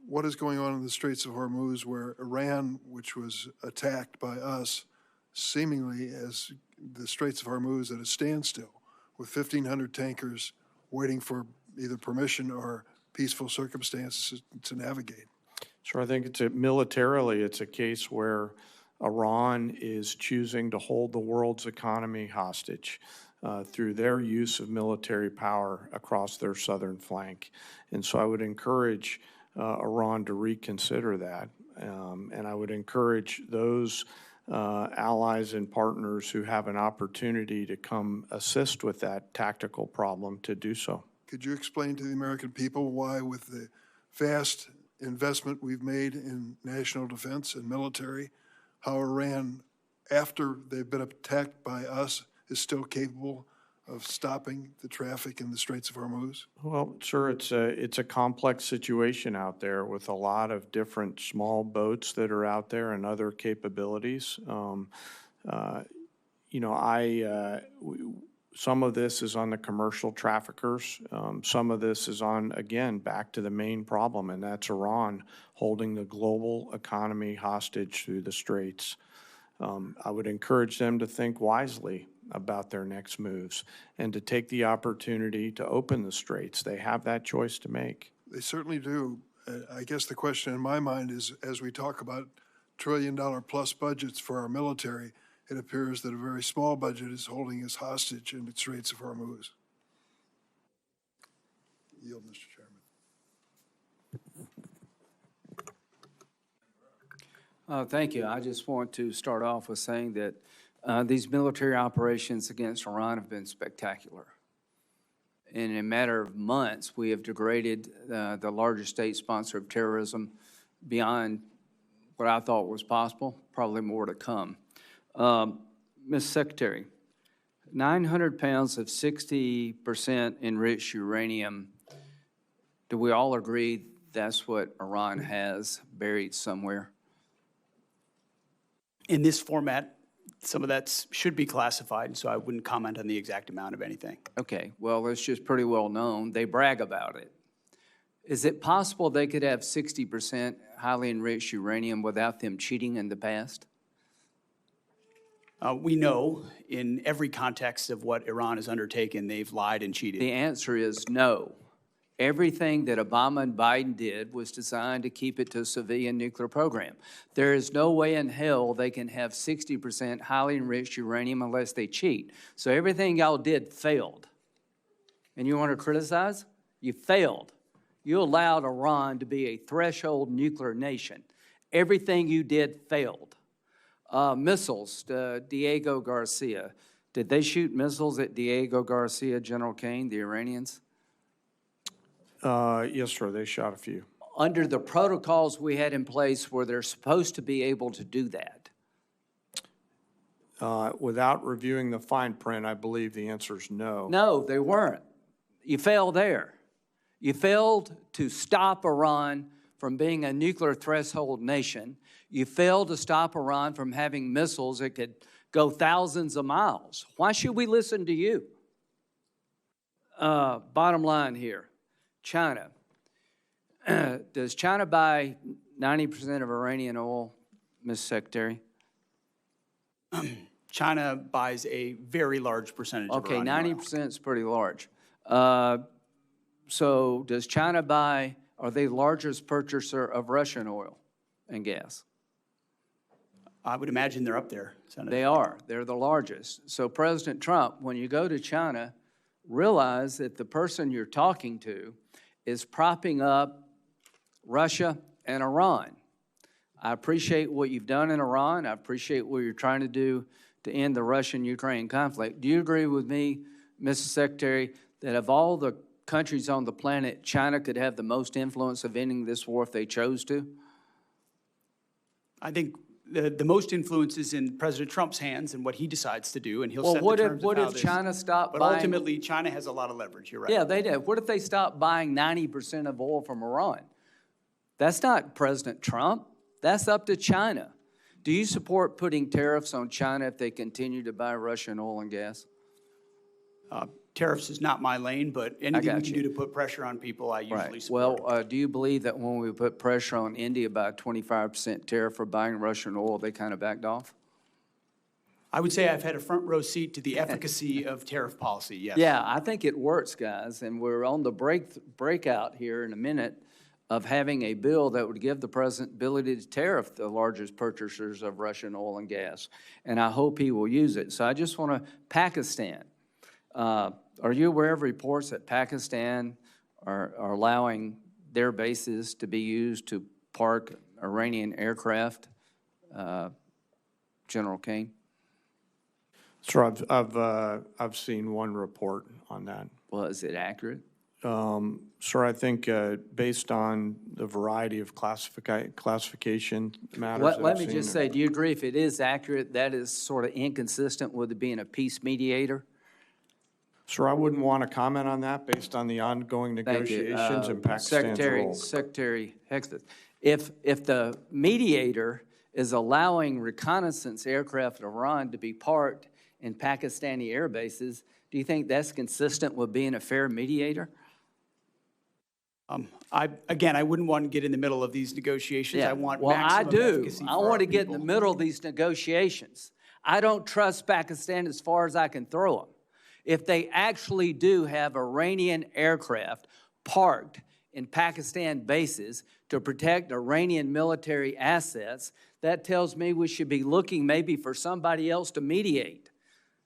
what is going on in the Straits of Hormuz, where Iran, which was attacked by us, seemingly as the Straits of Hormuz at a standstill, with 1,500 tankers waiting for either permission or peaceful circumstances to navigate? So I think militarily, it's a case where Iran is choosing to hold the world's economy hostage through their use of military power across their southern flank. And so I would encourage Iran to reconsider that. And I would encourage those allies and partners who have an opportunity to come assist with that tactical problem to do so. Could you explain to the American people why, with the vast investment we've made in national defense and military, how Iran, after they've been attacked by us, is still capable of stopping the traffic in the Straits of Hormuz? Well, sir, it's a complex situation out there with a lot of different small boats that are out there and other capabilities. Some of this is on the commercial traffickers. Some of this is on, again, back to the main problem, and that's Iran holding the global economy hostage through the Straits. I would encourage them to think wisely about their next moves and to take the opportunity to open the Straits. They have that choice to make. They certainly do. I guess the question in my mind is, as we talk about trillion-dollar-plus budgets for our military, it appears that a very small budget is holding us hostage in the Straits of Hormuz. Yield, Mr. Chairman. Thank you. I just want to start off with saying that these military operations against Iran have been spectacular. And in a matter of months, we have degraded the largest state sponsor of terrorism beyond what I thought was possible, probably more to come. Ms. Secretary, 900 pounds of 60% enriched uranium, do we all agree that's what Iran has buried somewhere? In this format, some of that should be classified, so I wouldn't comment on the exact amount of anything. Okay, well, it's just pretty well known. They brag about it. Is it possible they could have 60% highly enriched uranium without them cheating in the past? We know in every context of what Iran has undertaken, they've lied and cheated. The answer is no. Everything that Obama and Biden did was designed to keep it to a civilian nuclear program. There is no way in hell they can have 60% highly enriched uranium unless they cheat. So everything y'all did failed. And you want to criticize? You failed. You allowed Iran to be a threshold nuclear nation. Everything you did failed. Missiles, Diego Garcia. Did they shoot missiles at Diego Garcia, General Kane, the Iranians? Yes, sir, they shot a few. Under the protocols we had in place, were they supposed to be able to do that? Without reviewing the fine print, I believe the answer is no. No, they weren't. You failed there. You failed to stop Iran from being a nuclear threshold nation. You failed to stop Iran from having missiles that could go thousands of miles. Why should we listen to you? Bottom line here, China. Does China buy 90% of Iranian oil, Ms. Secretary? China buys a very large percentage of Okay, Iranian oil. 90% is pretty large. So does China buy, are they the largest purchaser of Russian oil and gas? I would imagine they're up there, Senator. They are. They're the largest. So President Trump, when you go to China, realize that the person you're talking to is propping up Russia and Iran. I appreciate what you've done in Iran. I appreciate what you're trying to do to end the Russian-Ukraine conflict. Do you agree with me, Mr. Secretary, that of all the countries on the planet, China could have the most influence of ending this war if they chose to? I think the most influence is in President Trump's hands and what he decides to do, and he'll set the what terms of how if this. China stopped But buying? ultimately, China has a lot of leverage, you're right. Yeah, they did. What if they stopped buying 90% of oil from Iran? That's not President Trump. That's up to China. Do you support putting tariffs on China if they continue to buy Russian oil and gas? Tariffs is not my lane, but anything we got can you. do to put pressure on people, I usually support. Well, do you believe that when we put pressure on India by a 25% tariff for buying Russian oil, they kind of backed off? I would say I've had a front row seat to the efficacy of tariff policy, yes. Yeah, I think it works, guys, and we're on the breakout here in a minute of having a bill that would give the president ability to tariff the largest purchasers of Russian oil and gas, and I hope he will use it. So I just want to, Pakistan. Are you aware of reports that Pakistan are allowing their bases to be used to park Iranian aircraft, General Kane? Sir, I've seen one report on that. Well, is it accurate? Sir, I think based on the variety of classification matters that Let I've me seen, just say, do you agree if it is accurate, that is sort of inconsistent with it being a peace mediator? Sir, I wouldn't want to comment on that based on the ongoing Thank you. negotiations and Pakistan's role. Secretary Hegseth, if the mediator is allowing reconnaissance aircraft in Iran to be parked in Pakistani air bases, do you think that's consistent with being a fair mediator? I wouldn't want to get in the middle of these negotiations. I want maximum efficacy for I our want to get in people. the middle of these negotiations. I don't trust Pakistan as far as I can throw them. If they actually do have Iranian aircraft parked in Pakistan bases to protect Iranian military assets, that tells me we should be looking maybe for somebody else to mediate.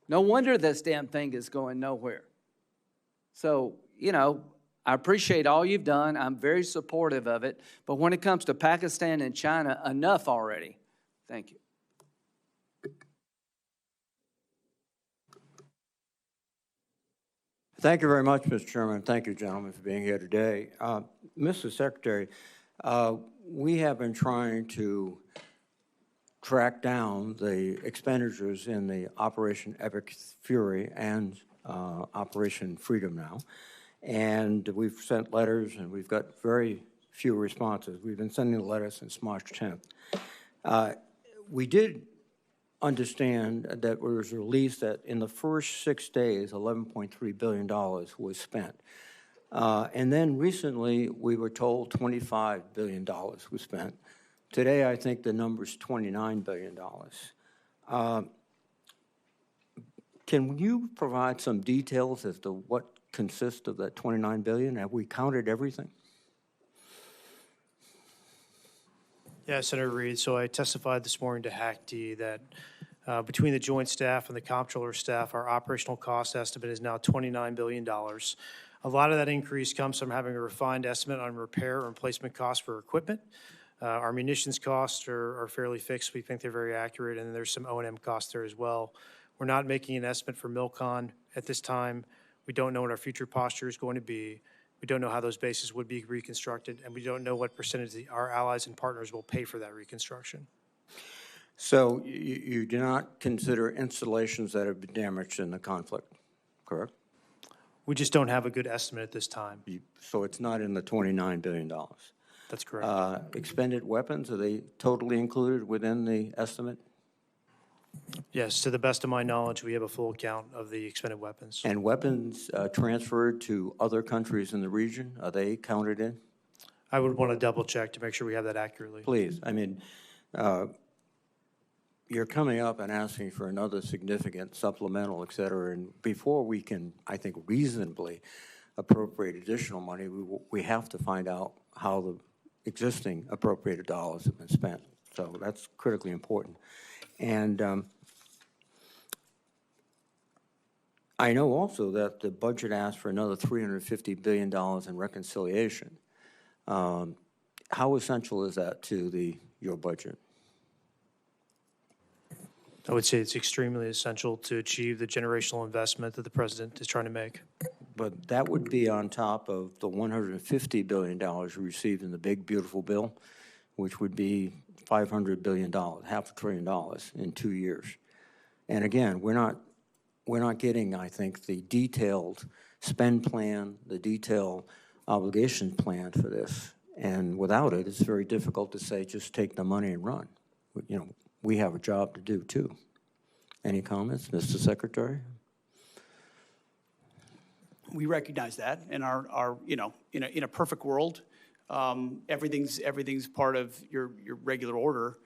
No wonder this damn thing is going nowhere. So, you know, I appreciate all you've done. I'm very supportive of it. But when it comes to Pakistan and China, enough already. Thank you. Thank you very much, Mr. Chairman. Thank you, gentlemen, for being here today. Mr. Secretary, we have been trying to track down the expenditures in the Operation Epic Fury and Operation Freedom now. And we've sent letters, and we've got very few responses. We've been sending letters since March 10th. We did understand that it was released that in the first 6 days, $11.3 billion was spent. And then recently, we were told $25 billion was spent. Today, I think the number is $29 billion. Can you provide some details as to what consists of that 29 billion? Have we counted everything? Yeah, Senator Reed, so I testified this morning to HACD that between the joint staff and the comptroller staff, our operational cost estimate is now $29 billion. A lot of that increase comes from having a refined estimate on repair and replacement costs for equipment. Our munitions costs are fairly fixed. We think they're very accurate, and there's some O&M costs there as well. We're not making an estimate for MILCON at this time. We don't know what our future posture is going to be. We don't know how those bases would be reconstructed, and we don't know what percentage our allies and partners will pay for that reconstruction. So you do not consider installations that have been damaged in the conflict, correct? We just don't have a good estimate at this time. So it's not in the $29 billion? That's correct. Expended weapons, are they totally included within the estimate? Yes, to the best of my knowledge, we have a full count of the expended weapons. And weapons transferred to other countries in the region, are they counted in? I would want to double check to make sure we have that accurately. Please, I mean, you're coming up and asking for another significant supplemental, et cetera, and before we can, I think, reasonably appropriate additional money, we have to find out how the existing appropriated dollars have been spent. So that's critically important. And I know also that the budget asked for another $350 billion in reconciliation. How essential is that to your budget? I would say it's extremely essential to achieve the generational investment that the president is trying to make. But that would be on top of the $150 billion we received in the big, beautiful bill, which would be $500 billion, half $1 trillion in 2 years. And again, we're not getting, I think, the detailed spend plan, the detailed obligation plan for this. And without it, it's very difficult to say, just take the money and run. You know, we have a job to do too. Any comments, Mr. Secretary? We recognize that, and our you know, in a perfect world, everything's part of your regular order.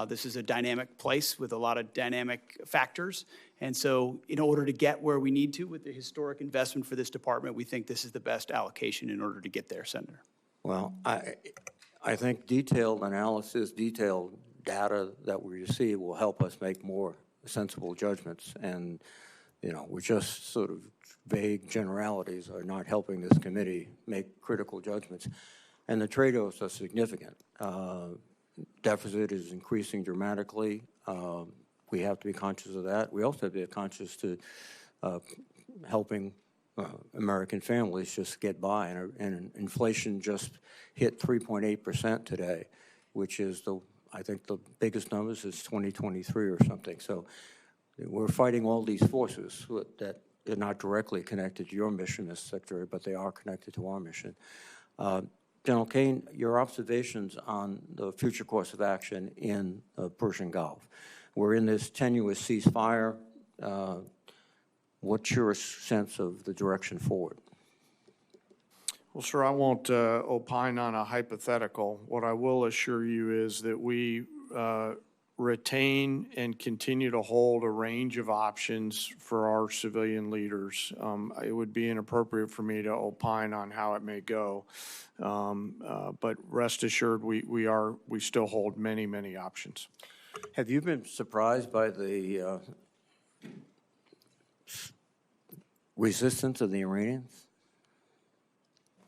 This is a dynamic place with a lot of dynamic factors, and so in order to get where we need to with the historic investment for this department, we think this is the best allocation in order to get there, Senator. Well, I think detailed analysis, detailed data that we receive will help us make more sensible judgments. And, you know, we're just sort of vague generalities are not helping this committee make critical judgments. And the trade-offs are significant. Deficit is increasing dramatically. We have to be conscious of that. We also have to be conscious to helping American families just get by. And inflation just hit 3.8% today, which is I think the biggest numbers is 2023 or something. So we're fighting all these forces that are not directly connected to your mission, Mr. Secretary, but they are connected to our mission. General Kane, your observations on the future course of action in the Persian Gulf. We're in this tenuous ceasefire. What's your sense of the direction forward? Well, sir, I won't opine on a hypothetical. What I will assure you is that we retain and continue to hold a range of options for our civilian leaders. It would be inappropriate for me to opine on how it may go, but rest assured we still hold many, many options. Have you been surprised by the resistance of the Iranians?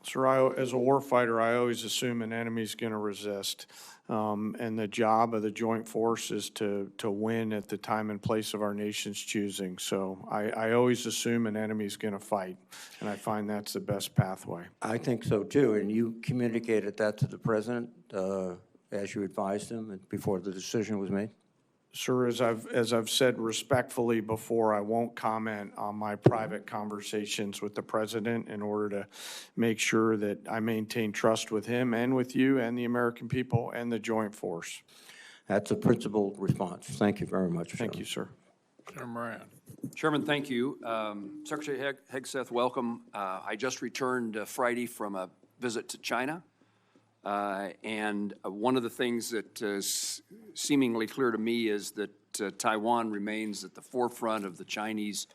Sir, as a warfighter, I always assume an enemy's going to resist. And the job of the joint force is to win at the time and place of our nation's choosing. So I always assume an enemy's going to fight, and I find that's the best pathway. I think so too, and you communicated that to the president as you advised him before the decision was made? Sir, as I've said respectfully before, I won't comment on my private conversations with the president in order to make sure that I maintain trust with him and with you and the American people and the joint force. That's a principled response. Thank you very much. Thank you, sir. Senator Moran. Chairman, thank you. Secretary Hegseth, welcome. I just returned Friday from a visit to China. And one of the things that is seemingly clear to me is that Taiwan remains at the forefront of the Chinese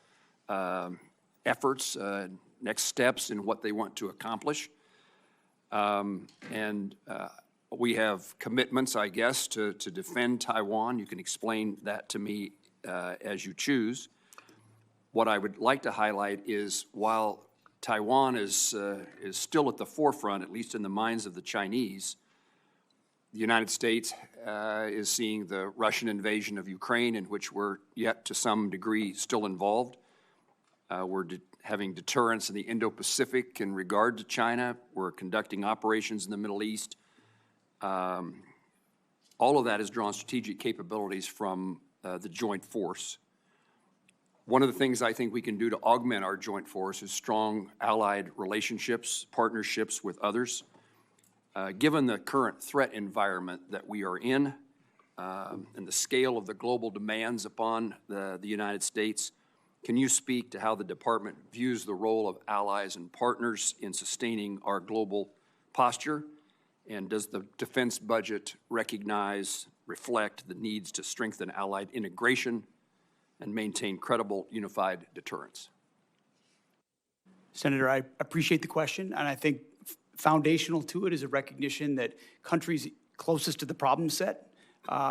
efforts, next steps in what they want to accomplish. We have commitments, I guess, to defend Taiwan. You can explain that to me as you choose. What I would like to highlight is while Taiwan is still at the forefront, at least in the minds of the Chinese, the United States is seeing the Russian invasion of Ukraine, in which we're yet to some degree still involved. We're having deterrence in the Indo-Pacific in regard to China. We're conducting operations in the Middle East. All of that has drawn strategic capabilities from the joint force. One of the things I think we can do to augment our joint force is strong allied relationships, partnerships with others. Given the current threat environment that we are in and the scale of the global demands upon the United States, can you speak to how the department views the role of allies and partners in sustaining our global posture? And does the defense budget recognize, reflect the needs to strengthen allied integration and maintain credible unified deterrence? Senator, I appreciate the question, and I think foundational to it is a recognition that countries closest to the problem set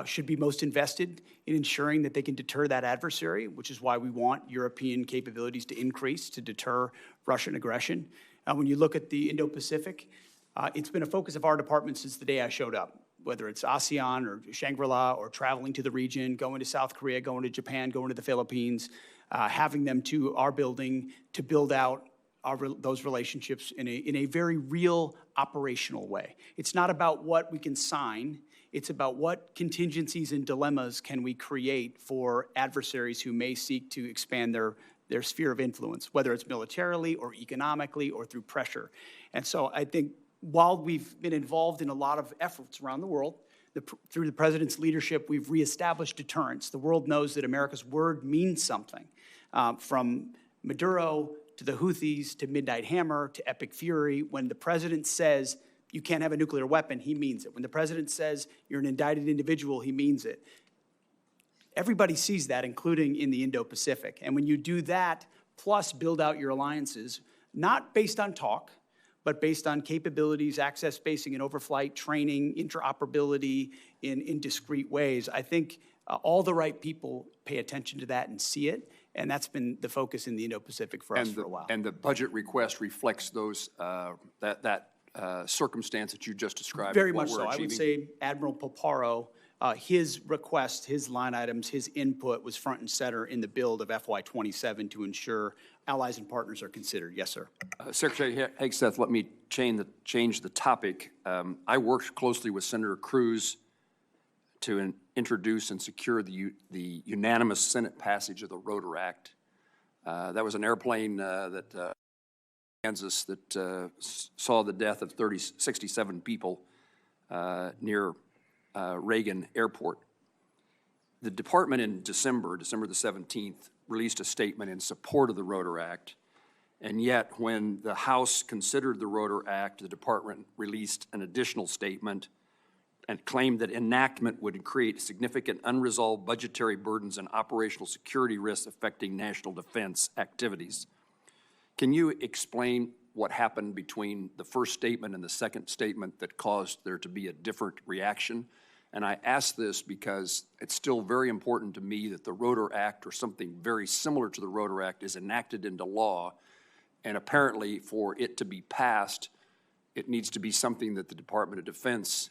should be most invested in ensuring that they can deter that adversary, which is why we want European capabilities to increase to deter Russian aggression. When you look at the Indo-Pacific, it's been a focus of our department since the day I showed up, whether it's ASEAN or Shangri-La or traveling to the region, going to South Korea, going to Japan, going to the Philippines, having them to our building to build out those relationships in a very real operational way. It's not about what we can sign. It's about what contingencies and dilemmas can we create for adversaries who may seek to expand their sphere of influence, whether it's militarily or economically or through pressure. And so I think while we've been involved in a lot of efforts around the world, through the president's leadership, we've reestablished deterrence. The world knows that America's word means something, from Maduro to the Houthis to Midnight Hammer to Epic Fury. When the president says you can't have a nuclear weapon, he means it. When the president says you're an indicted individual, he means it. Everybody sees that, including in the Indo-Pacific. And when you do that, plus build out your alliances, not based on talk, but based on capabilities, access, spacing, and overflight, training, interoperability in discrete ways, I think all the right people pay attention to that and see it. And that's been the focus in the Indo-Pacific for us for a while. And the budget request reflects those that circumstance that you just described. Very much so. I would say Admiral Poparo, his request, his line items, his input was front and center in the build of FY27 to ensure allies and partners are considered. Yes, sir. Secretary Hegseth, let me change the topic. I worked closely with Senator Cruz to introduce and secure the unanimous Senate passage of the Rotor Act. That was an airplane that Kansas that saw the death of 67 people near Reagan Airport. The department in December the 17th, released a statement in support of the Rotor Act, and yet when the House considered the Rotor Act, the department released an additional statement and claimed that enactment would create significant unresolved budgetary burdens and operational security risks affecting national defense activities. Can you explain what happened between the first statement and the second statement that caused there to be a different reaction? And I ask this because it's still very important to me that the Rotor Act or something very similar to the Rotor Act is enacted into law, and apparently for it to be passed, it needs to be something that the Department of Defense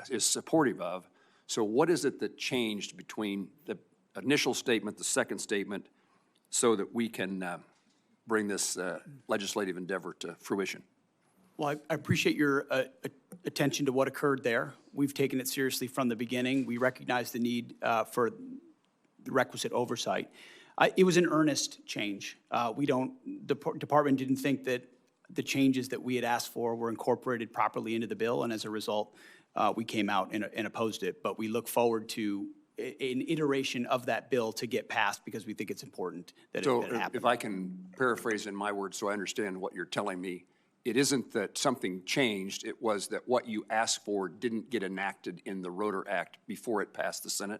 is supportive of. So what is it that changed between the initial statement, the second statement, so that we can bring this legislative endeavor to fruition? Well, I appreciate your attention to what occurred there. We've taken it seriously from the beginning. We recognize the need for the requisite oversight. It was an earnest change. The department didn't think that the changes that we had asked for were incorporated properly into the bill, and as a result, we came out and opposed it. But we look forward to an iteration of that bill to get passed because we think it's important that it happen. So if I can paraphrase in my words so I understand what you're telling me, it isn't that something changed, it was that what you asked for didn't get enacted in the Rotor Act before it passed the Senate?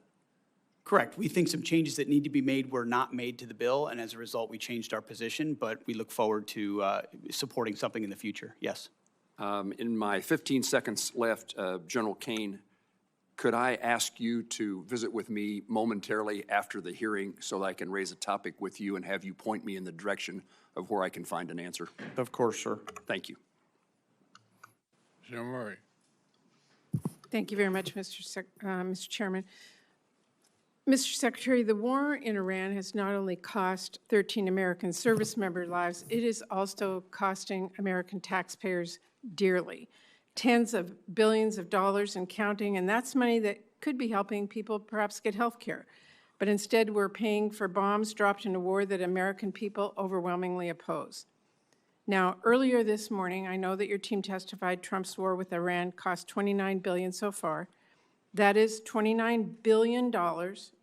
Correct. We think some changes that need to be made were not made to the bill, and as a result, we changed our position, but we look forward to supporting something in the future. Yes. In my 15 seconds left, General Kane, could I ask you to visit with me momentarily after the hearing so that I can raise a topic with you and have you point me in the direction of where I can find an answer? Of course, sir. Thank you. Senator Murray. Thank you very much, Mr. Chairman. Mr. Secretary, the war in Iran has not only cost 13 American service member lives, it is also costing American taxpayers dearly. Tens of billions of dollars and counting, and that's money that could be helping people perhaps get health care. But instead, we're paying for bombs dropped in a war that American people overwhelmingly oppose. Now, earlier this morning, I know that your team testified Trump's war with Iran cost $29 billion so far. That is $29 billion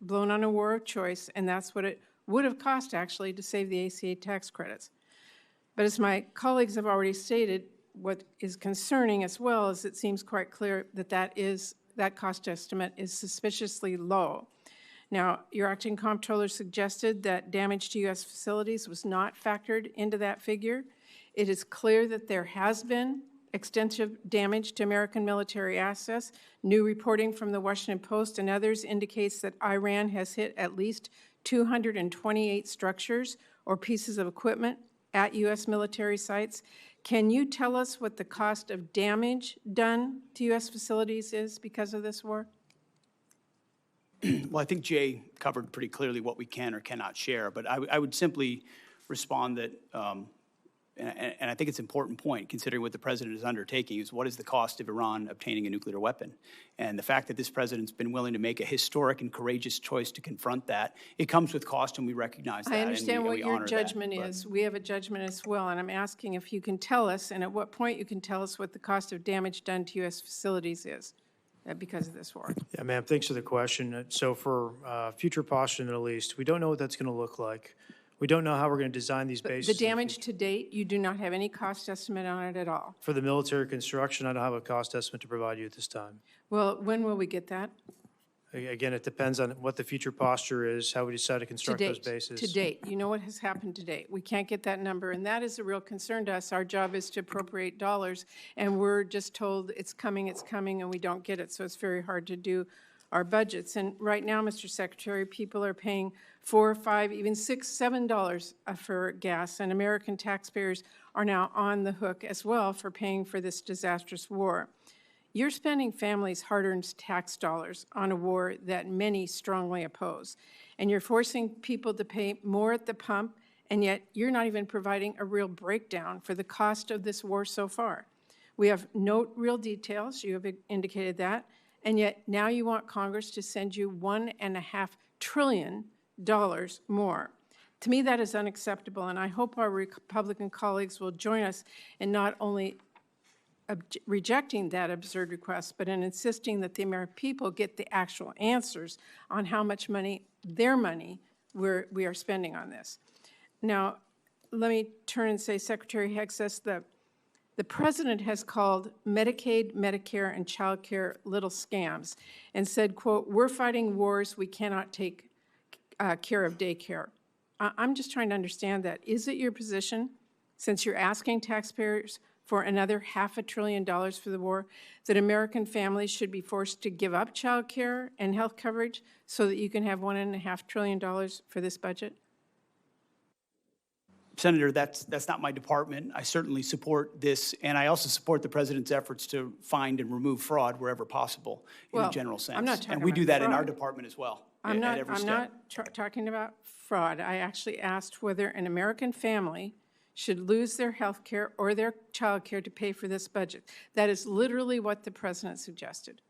blown on a war of choice, and that's what it would have cost, actually, to save the ACA tax credits. But as my colleagues have already stated, what is concerning as well is it seems quite clear that that cost estimate is suspiciously low. Now, your acting comptroller suggested that damage to U.S. facilities was not factored into that figure. It is clear that there has been extensive damage to American military assets. New reporting from the Washington Post and others indicates that Iran has hit at least 228 structures or pieces of equipment at U.S. military sites. Can you tell us what the cost of damage done to U.S. facilities is because of this war? Well, I think Jay covered pretty clearly what we can or cannot share, but I would simply respond that, and I think it's an important point, considering what the president is undertaking, is what is the cost of Iran obtaining a nuclear weapon? And the fact that this president's been willing to make a historic and courageous choice to confront that, it comes with cost, and we recognize that. I understand and what we your honor judgment that, is. We have a judgment as well, and I'm asking if you can tell us, and at what point you can tell us what the cost of damage done to U.S. facilities is because of this war. Yeah, ma'am, thanks for the question. So for future posture in the Middle East, we don't know what that's going to look like. We don't know how we're going to design these bases. The damage to date, you do not have any cost estimate on it at all. For the military construction, I don't have a cost estimate to provide you at this time. Well, when will we get that? Again, it depends on what the future posture is, how we decide to construct those bases. To date, you know what has happened to date. We can't get that number, and that is a real concern to us. Our job is to appropriate dollars, and we're just told it's coming, and we don't get it, so it's very hard to do our budgets. And right now, Mr. Secretary, people are paying $4, $5, even $6, $7 for gas, and American taxpayers are now on the hook as well for paying for this disastrous war. You're spending families' hard-earned tax dollars on a war that many strongly oppose, and you're forcing people to pay more at the pump, and yet you're not even providing a real breakdown for the cost of this war so far. We have no real details, you have indicated that, and yet now you want Congress to send you $1.5 trillion more. To me, that is unacceptable, and I hope our Republican colleagues will join us in not only rejecting that absurd request, but in insisting that the American people get the actual answers on how much money, their money, we are spending on this. Now, let me turn and say, Secretary Hegseth, the president has called Medicaid, Medicare, and child care little scams and said, quote, we're fighting wars, we cannot take care of daycare. I'm just trying to understand that. Is it your position, since you're asking taxpayers for another $500 billion for the war, that American families should be forced to give up child care and health coverage so that you can have $1.5 trillion for this budget? Senator, that's not my department. I certainly support this, and I also support the president's efforts to find and remove fraud wherever possible in a general sense. I'm not talking and we about do that fraud. in our department as well. I'm not talking about fraud. I actually asked whether an American family should lose their health care or their child care to pay for this budget. That is literally what the president suggested.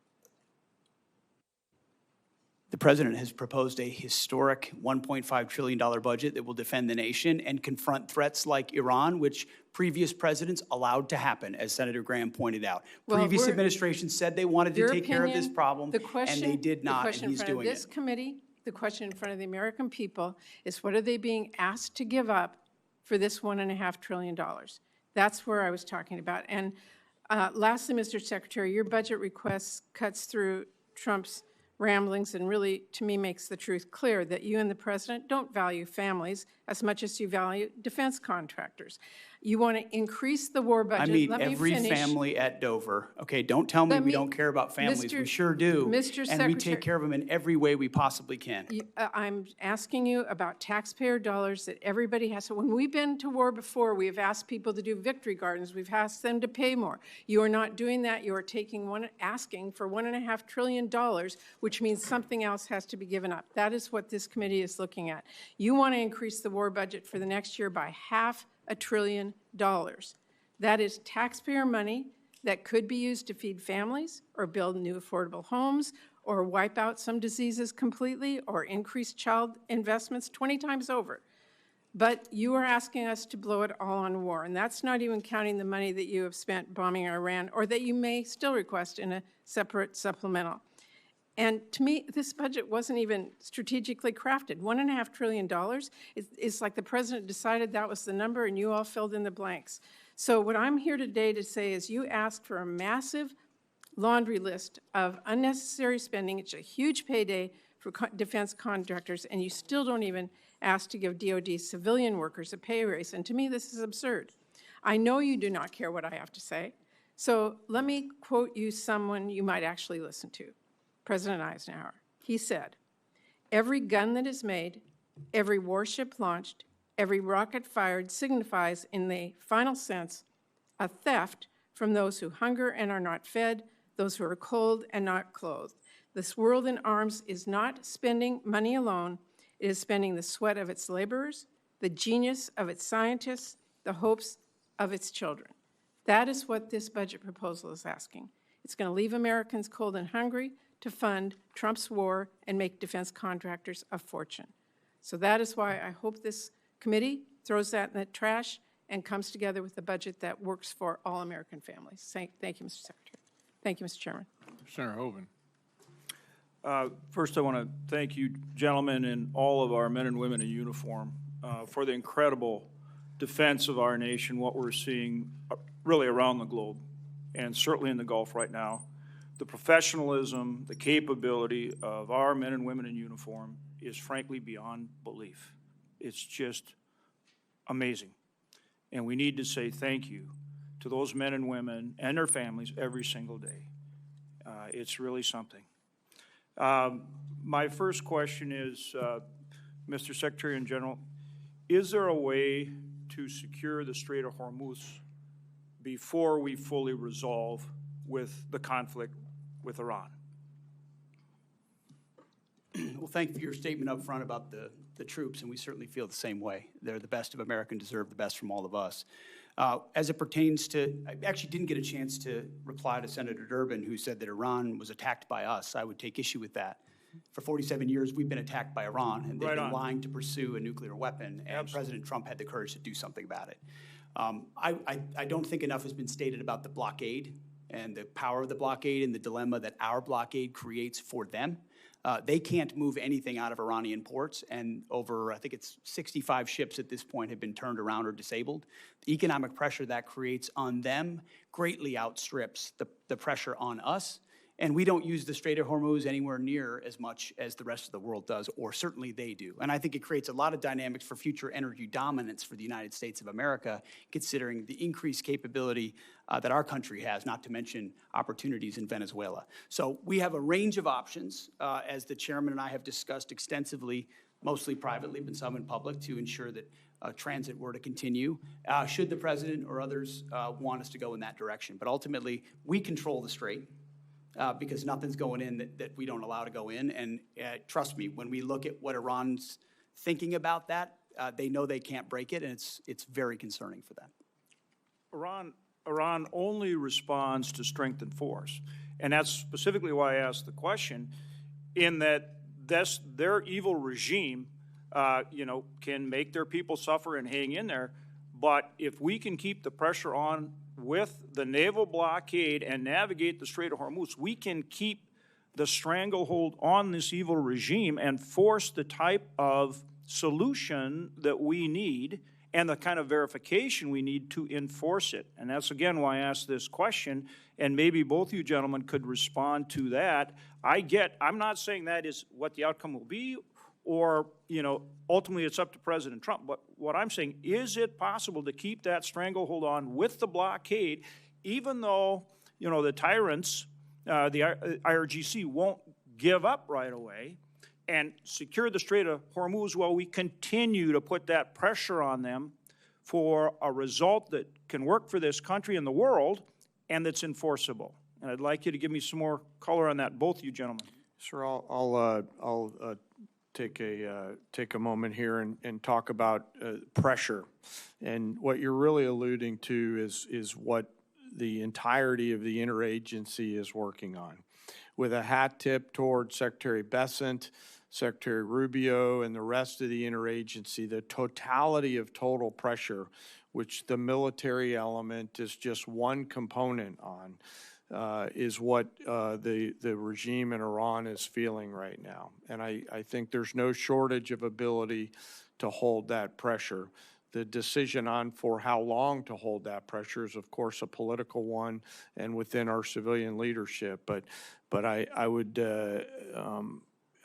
The president has proposed a historic $1.5 trillion budget that will defend the nation and confront threats like Iran, which previous presidents allowed to happen, as Senator Graham pointed out. Well, previous administrations said they wanted to take care of this problem, the question, and they did not, and he's doing The question in front of this committee, the question in front of the American people is, what are they being asked to give up for this $1.5 trillion? That's where I was talking about. And lastly, Mr. Secretary, your budget request cuts through Trump's ramblings and really, to me, makes the truth clear that you and the president don't value families as much as you value defense contractors. You want to increase the war budget. I meet Let me every finish. family at Dover. Okay, don't tell me Let we me- don't care about families. We Mr. sure do. Mr. And we Secretary- take care of them in every way we possibly can. I'm asking you about taxpayer dollars that everybody has. So when we've been to war before, we have asked people to do victory gardens. We've asked them to pay more. You are not doing that. You are asking for $1.5 trillion, which means something else has to be given up. That is what this committee is looking at. You want to increase the war budget for the next year by $500 billion. That is taxpayer money that could be used to feed families or build new affordable homes or wipe out some diseases completely or increase child investments 20 times over. But you are asking us to blow it all on war, and that's not even counting the money that you have spent bombing Iran or that you may still request in a separate supplemental. And to me, this budget wasn't even strategically crafted. $1.5 trillion is like the president decided that was the number and you all filled in the blanks. So what I'm here today to say is you asked for a massive laundry list of unnecessary spending. It's a huge payday for defense contractors, and you still don't even ask to give DOD civilian workers a pay raise. And to me, this is absurd. I know you do not care what I have to say. So let me quote you someone you might actually listen to. President Eisenhower. He said, "Every gun that is made, every warship launched, every rocket fired signifies in the final sense a theft from those who hunger and are not fed, those who are cold and not clothed. This world in arms is not spending money alone. It is spending the sweat of its laborers, the genius of its scientists, the hopes of its children." That is what this budget proposal is asking. It's going to leave Americans cold and hungry to fund Trump's war and make defense contractors a fortune. So that is why I hope this committee throws that in the trash and comes together with a budget that works for all American families. Thank you, Mr. Secretary. Thank you, Mr. Chairman. Senator Hoeven. First, I want to thank you, gentlemen, and all of our men and women in uniform for the incredible defense of our nation, what we're seeing really around the globe, and certainly in the Gulf right now. The professionalism, the capability of our men and women in uniform is frankly beyond belief. It's just amazing. And we need to say thank you to those men and women and their families every single day. It's really something. My first question is, Mr. Secretary in General, is there a way to secure the Strait of Hormuz before we fully resolve with the conflict with Iran? Well, thank you for your statement up front about the troops, and we certainly feel the same way. They're the best of America and deserve the best from all of us. As it pertains to, I actually didn't get a chance to reply to Senator Durbin, who said that Iran was attacked by us. I would take issue with that. For 47 years, we've been attacked by Iran, and they've been lying to pursue a nuclear weapon, and President Trump had the courage to do something about it. I don't think enough has been stated about the blockade and the power of the blockade and the dilemma that our blockade creates for them. They can't move anything out of Iranian ports, and over, I think it's 65 ships at this point have been turned around or disabled. The economic pressure that creates on them greatly outstrips the pressure on us, and we don't use the Strait of Hormuz anywhere near as much as the rest of the world does, or certainly they do. And I think it creates a lot of dynamics for future energy dominance for the United States of America, considering the increased capability that our country has, not to mention opportunities in Venezuela. So we have a range of options, as the chairman and I have discussed extensively, mostly privately, but some in public, to ensure that transit were to continue, should the president or others want us to go in that direction. But ultimately, we control the strait. Because nothing's going in that we don't allow to go in. And trust me, when we look at what Iran's thinking about that, they know they can't break it, and it's very concerning for them. Iran only responds to strength and force. And that's specifically why I asked the question, in that their evil regime, can make their people suffer and hang in there. But if we can keep the pressure on with the naval blockade and navigate the Strait of Hormuz, we can keep the stranglehold on this evil regime and force the type of solution that we need and the kind of verification we need to enforce it. And that's, again, why I asked this question, and maybe both you gentlemen could respond to that. I'm not saying that is what the outcome will be, or, ultimately it's up to President Trump. But what I'm saying, is it possible to keep that stranglehold on with the blockade, even though, the tyrants, the IRGC won't give up right away and secure the Strait of Hormuz while we continue to put that pressure on them for a result that can work for this country and the world and that's enforceable? And I'd like you to give me some more color on that, both you gentlemen. Sir, I'll take a moment here and talk about pressure. And what you're really alluding to is what the entirety of the interagency is working on. With a hat tip toward Secretary Bessent, Secretary Rubio, and the rest of the interagency, the totality of total pressure, which the military element is just one component on, is what the regime in Iran is feeling right now. And I think there's no shortage of ability to hold that pressure. The decision on for how long to hold that pressure is, of course, a political one and within our civilian leadership. But I would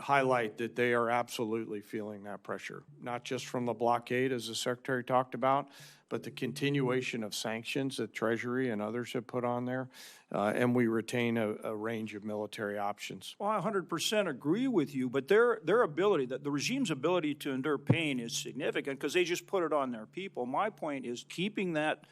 highlight that they are absolutely feeling that pressure, not just from the blockade, as the Secretary talked about, but the continuation of sanctions that Treasury and others have put on there, and we retain a range of military options. Well, I 100% agree with you, but their ability, the regime's ability to endure pain is significant because they just put it on their people. My point is keeping that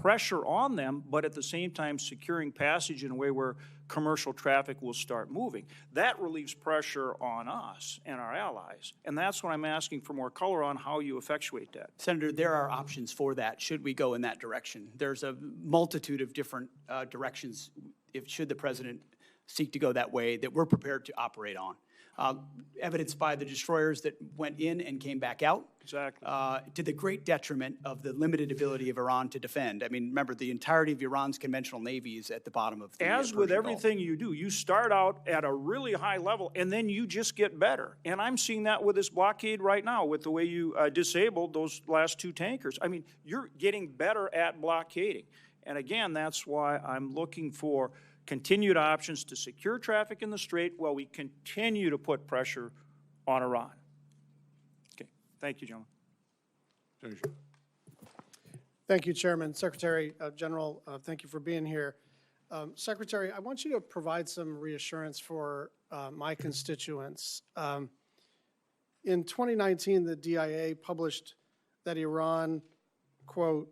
pressure on them, but at the same time securing passage in a way where commercial traffic will start moving. That relieves pressure on us and our allies, and that's what I'm asking for more color on how you effectuate that. Senator, there are options for that should we go in that direction. There's a multitude of different directions should the president seek to go that way that we're prepared to operate on. Evidenced by the destroyers that went in and came back out. Exactly. To the great detriment of the limited ability of Iran to defend. I mean, remember, the entirety of Iran's conventional navy is at the bottom of the As with everything you do, you start out at a really high level, and then you just get better. And I'm seeing that with this blockade right now, with the way you disabled those last two tankers. I mean, you're getting better at blockading. And again, that's why I'm looking for continued options to secure traffic in the Strait while we continue to put pressure on Iran. Okay, thank you, gentlemen. Thank you, Chairman. Secretary General, thank you for being here. Secretary, I want you to provide some reassurance for my constituents. In 2019, the DIA published that Iran, quote,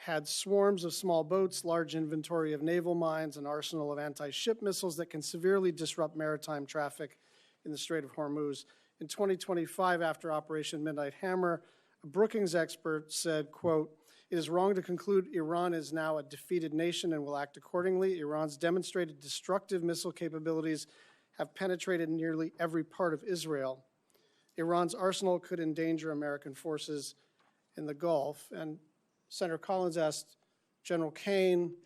had swarms of small boats, large inventory of naval mines, an arsenal of anti-ship missiles that can severely disrupt maritime traffic in the Strait of Hormuz. In 2025, after Operation Midnight Hammer, a Brookings expert said, quote, "It is wrong to conclude Iran is now a defeated nation and will act accordingly. Iran's demonstrated destructive missile capabilities have penetrated nearly every part of Israel. Iran's arsenal could endanger American forces in the Gulf." And Senator Collins asked General Kane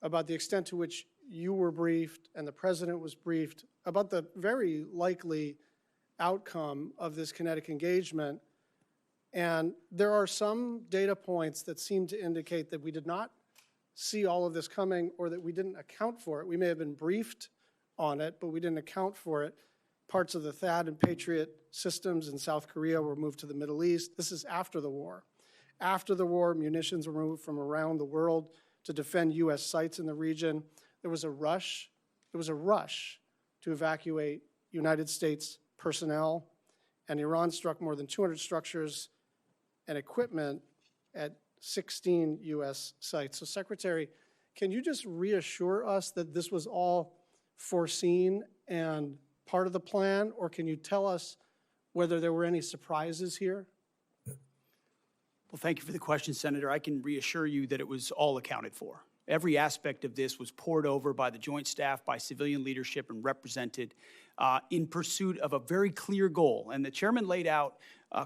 about the extent to which you were briefed and the president was briefed about the very likely outcome of this kinetic engagement. And there are some data points that seem to indicate that we did not see all of this coming or that we didn't account for it. We may have been briefed on it, but we didn't account for it. Parts of the THAAD and Patriot systems in South Korea were moved to the Middle East. This is after the war. After the war, munitions were moved from around the world to defend U.S. sites in the region. There was a rush to evacuate United States personnel, and Iran struck more than 200 structures and equipment at 16 U.S. sites. So, Secretary, can you just reassure us that this was all foreseen and part of the plan, or can you tell us whether there were any surprises here? Well, thank you for the question, Senator. I can reassure you that it was all accounted for. Every aspect of this was poured over by the Joint Staff, by civilian leadership, and represented in pursuit of a very clear goal. And the chairman laid out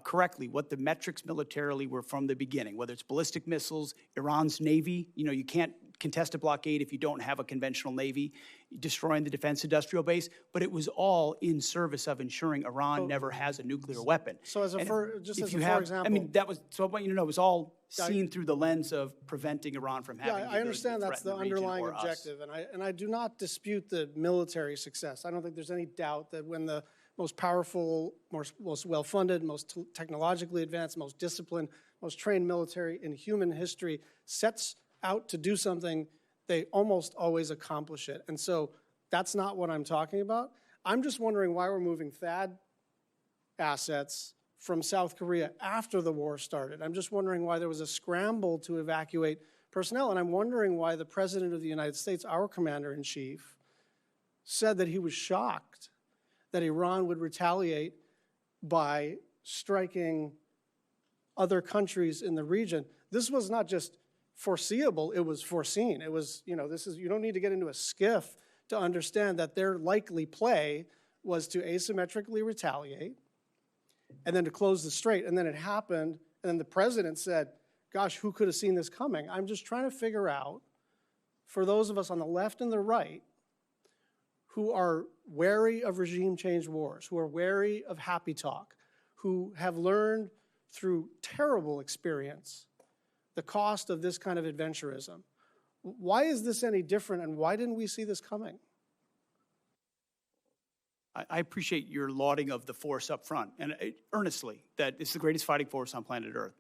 correctly what the metrics militarily were from the beginning, whether it's ballistic missiles, Iran's Navy. You know, you can't contest a blockade if you don't have a conventional Navy, destroying the defense industrial base, but it was all in service of ensuring Iran never has a nuclear weapon. So as a And for, just if as you a have, for example. I mean, that was, so I want you to know, it was all seen through the lens of preventing Iran from having the Yeah, I ability to understand that's threaten the region underlying or us. objective, and I do not dispute the military success. I don't think there's any doubt that when the most powerful, most well-funded, most technologically advanced, most disciplined, most trained military in human history sets out to do something, they almost always accomplish it. And so that's not what I'm talking about. I'm just wondering why we're moving THAAD assets from South Korea after the war started. I'm just wondering why there was a scramble to evacuate personnel, and I'm wondering why the President of the United States, our Commander-in-Chief, said that he was shocked that Iran would retaliate by striking other countries in the region. This was not just foreseeable, it was foreseen. It was, you know, you don't need to get into a skiff to understand that their likely play was to asymmetrically retaliate and then to close the strait. And then it happened, and then the president said, gosh, who could have seen this coming? I'm just trying to figure out, for those of us on the left and the right who are wary of regime change wars, who are wary of happy talk, who have learned through terrible experience the cost of this kind of adventurism. Why is this any different, and why didn't we see this coming? I appreciate your lauding of the force up front, and earnestly, that it's the greatest fighting force on planet Earth.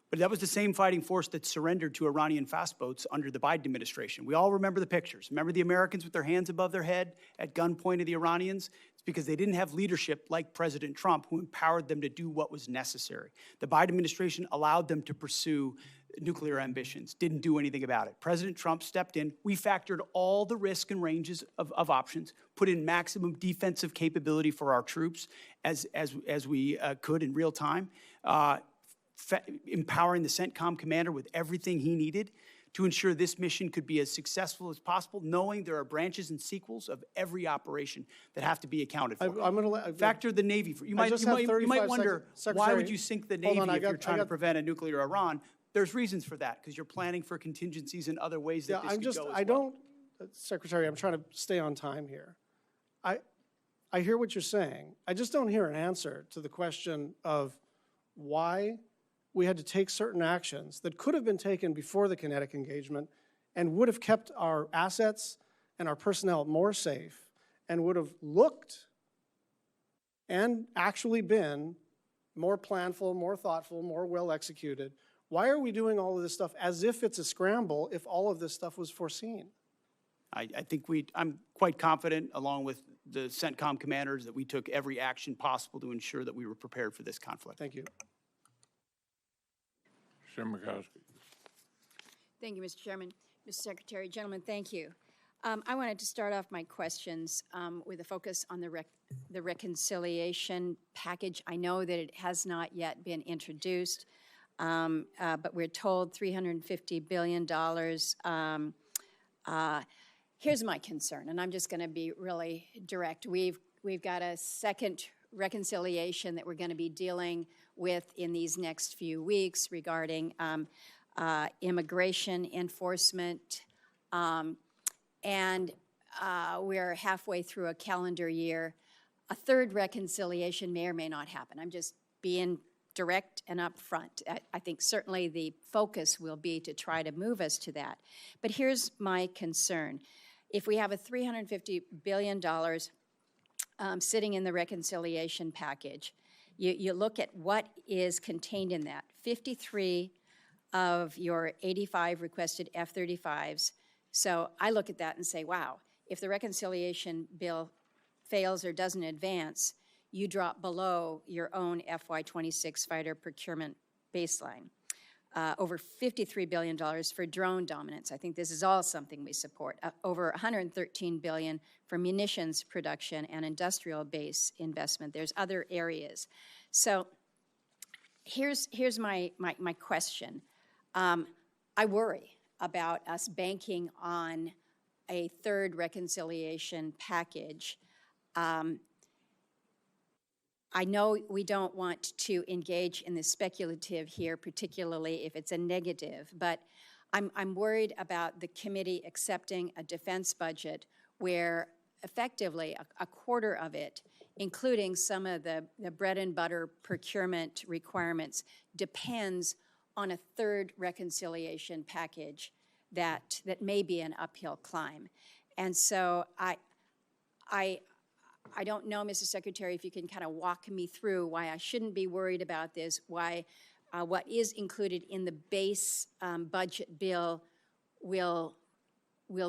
But that was the same fighting force that surrendered to Iranian fast boats under the Biden administration. We all remember the pictures. Remember the Americans with their hands above their head at gunpoint of the Iranians? It's because they didn't have leadership like President Trump, who empowered them to do what was necessary. The Biden administration allowed them to pursue nuclear ambitions, didn't do anything about it. President Trump stepped in. We factored all the risk and ranges of options, put in maximum defensive capability for our troops as we could in real time, empowering the CENTCOM commander with everything he needed to ensure this mission could be as successful as possible, knowing there are branches and sequels of every operation that have to be accounted for. I'm going to factor the Navy. You might wonder, why would you sink the Navy if you're trying to prevent a nuclear Iran? There's reasons for that, because you're planning for contingencies in other ways that this could go as well. Secretary, I'm trying to stay on time here. I hear what you're saying. I just don't hear an answer to the question of why we had to take certain actions that could have been taken before the kinetic engagement and would have kept our assets and our personnel more safe and would have looked and actually been more planful, more thoughtful, more well executed. Why are we doing all of this stuff as if it's a scramble if all of this stuff was foreseen? I think I'm quite confident, along with the CENTCOM commanders, that we took every action possible to ensure that we were prepared for this conflict. Thank you. Senator Murkowski. Thank you, Mr. Chairman. Mr. Secretary, gentlemen, thank you. I wanted to start off my questions with a focus on the reconciliation package. I know that it has not yet been introduced, but we're told $350 billion. Here's my concern, and I'm just going to be really direct. We've got a second reconciliation that we're going to be dealing with in these next few weeks regarding immigration enforcement, and we're halfway through a calendar year. A third reconciliation may or may not happen. I'm just being direct and upfront. I think certainly the focus will be to try to move us to that. But here's my concern. If we have a $350 billion sitting in the reconciliation package, you look at what is contained in that. 53 of your 85 requested F-35s. So I look at that and say, wow, if the reconciliation bill fails or doesn't advance, you drop below your own FY26 fighter procurement baseline. Over $53 billion for drone dominance. I think this is all something we support. Over $113 billion for munitions production and industrial base investment. There's other areas. So here's my question. I worry about us banking on a third reconciliation package. I know we don't want to engage in the speculative here, particularly if it's a negative, but I'm worried about the committee accepting a defense budget where effectively a quarter of it, including some of the bread and butter procurement requirements, depends on a third reconciliation package that may be an uphill climb. And so I don't know, Mr. Secretary, if you can kind of walk me through why I shouldn't be worried about this, why what is included in the base budget bill will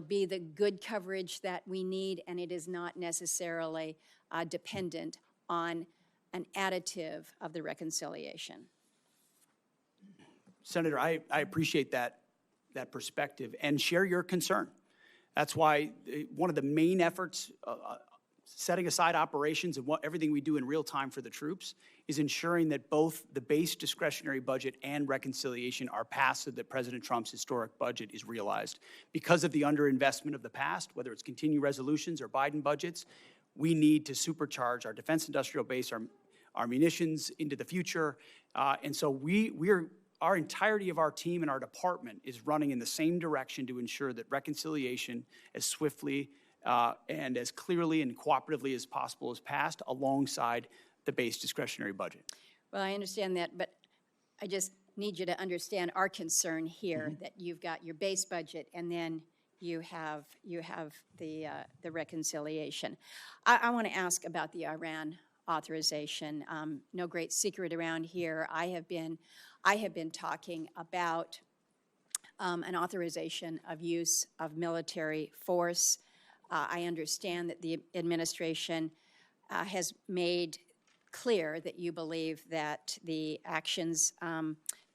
be the good coverage that we need, and it is not necessarily dependent on an additive of the reconciliation. Senator, I appreciate that perspective and share your concern. That's why one of the main efforts, setting aside operations and everything we do in real time for the troops, is ensuring that both the base discretionary budget and reconciliation are passed so that President Trump's historic budget is realized. Because of the underinvestment of the past, whether it's continuing resolutions or Biden budgets, we need to supercharge our defense industrial base, our munitions into the future. And so our entirety of our team and our department is running in the same direction to ensure that reconciliation as swiftly and as clearly and cooperatively as possible is passed alongside the base discretionary budget. Well, I understand that, but I just need you to understand our concern here, that you've got your base budget and then you have the reconciliation. I want to ask about the Iran authorization. No great secret around here. I have been talking about an authorization of use of military force. I understand that the administration has made clear that you believe that the actions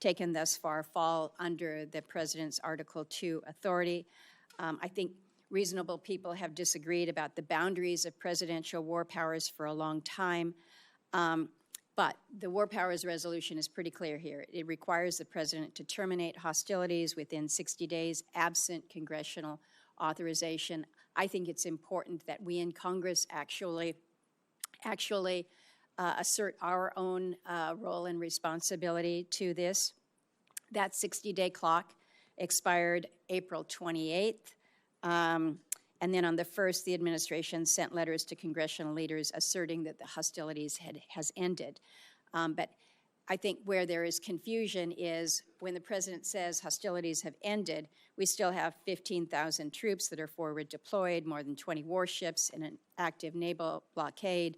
taken thus far fall under the President's Article 2 authority. I think reasonable people have disagreed about the boundaries of presidential war powers for a long time. But the War Powers Resolution is pretty clear here. It requires the President to terminate hostilities within 60 days, absent congressional authorization. I think it's important that we in Congress actually assert our own role and responsibility to this. That 60-day clock expired April 28th. And then on the 1st, the administration sent letters to congressional leaders asserting that the hostilities has ended. But I think where there is confusion is when the President says hostilities have ended, we still have 15,000 troops that are forward deployed, more than 20 warships in an active naval blockade.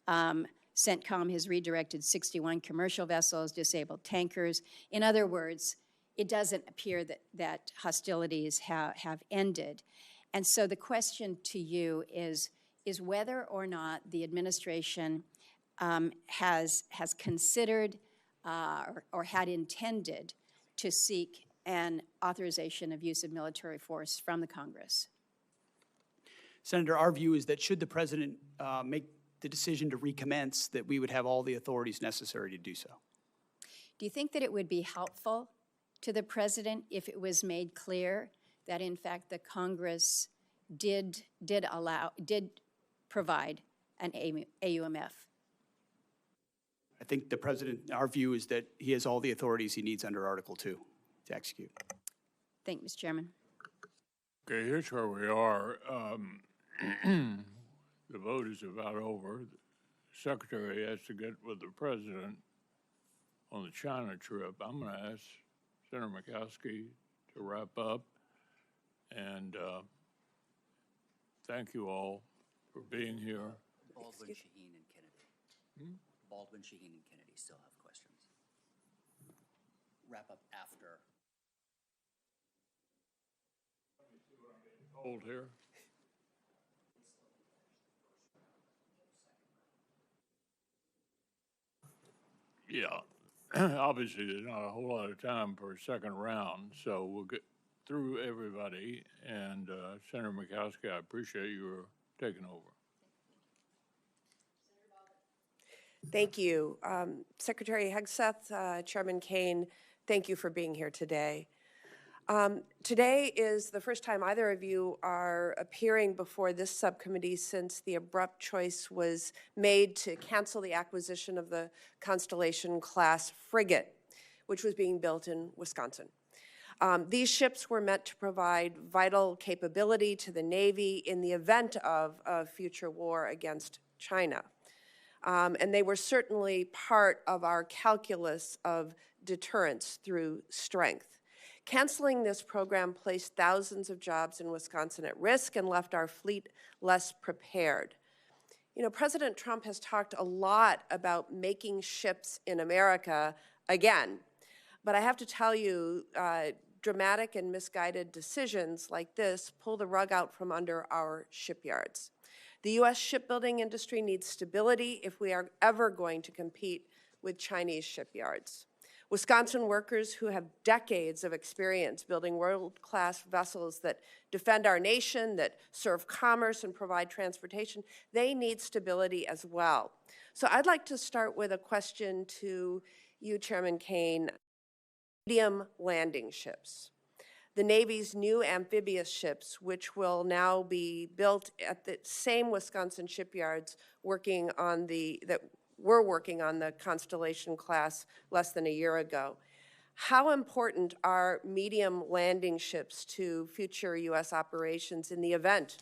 CENTCOM has redirected 61 commercial vessels, disabled tankers. In other words, it doesn't appear that hostilities have ended. And so the question to you is whether or not the administration has considered or had intended to seek an authorization of use of military force from the Congress. Senator, our view is that should the President make the decision to recommence, that we would have all the authorities necessary to do so. Do you think that it would be helpful to the President if it was made clear that, in fact, the Congress did provide an AUMF? I think the President, our view is that he has all the authorities he needs under Article 2 to execute. Thank you, Mr. Chairman. Okay, here's where we are. The vote is about over. The Secretary has to get with the President on the China trip. I'm going to ask Senator Murkowski to wrap up. And thank you all for being here. Baldwin, Shaheen, and Kennedy. Baldwin, Shaheen, and Kennedy still have questions. Wrap up after. Hold here. Yeah, obviously there's not a whole lot of time for a second round, so we'll get through everybody. And Senator Murkowski, I appreciate your taking over. Thank you. Secretary Hegseth, Chairman Kane, thank you for being here today. Today is the first time either of you are appearing before this subcommittee since the abrupt choice was made to cancel the acquisition of the Constellation-class frigate, which was being built in Wisconsin. These ships were meant to provide vital capability to the Navy in the event of a future war against China. And they were certainly part of our calculus of deterrence through strength. Canceling this program placed thousands of jobs in Wisconsin at risk and left our fleet less prepared. You know, President Trump has talked a lot about making ships in America again, but I have to tell you, dramatic and misguided decisions like this pull the rug out from under our shipyards. The U.S. shipbuilding industry needs stability if we are ever going to compete with Chinese shipyards. Wisconsin workers who have decades of experience building world-class vessels that defend our nation, that serve commerce and provide transportation, they need stability as well. So I'd like to start with a question to you, Chairman Kane. Medium landing ships. The Navy's new amphibious ships, which will now be built at the same Wisconsin shipyards that were working on the Constellation class less than a year ago. How important are medium landing ships to future U.S. operations in the event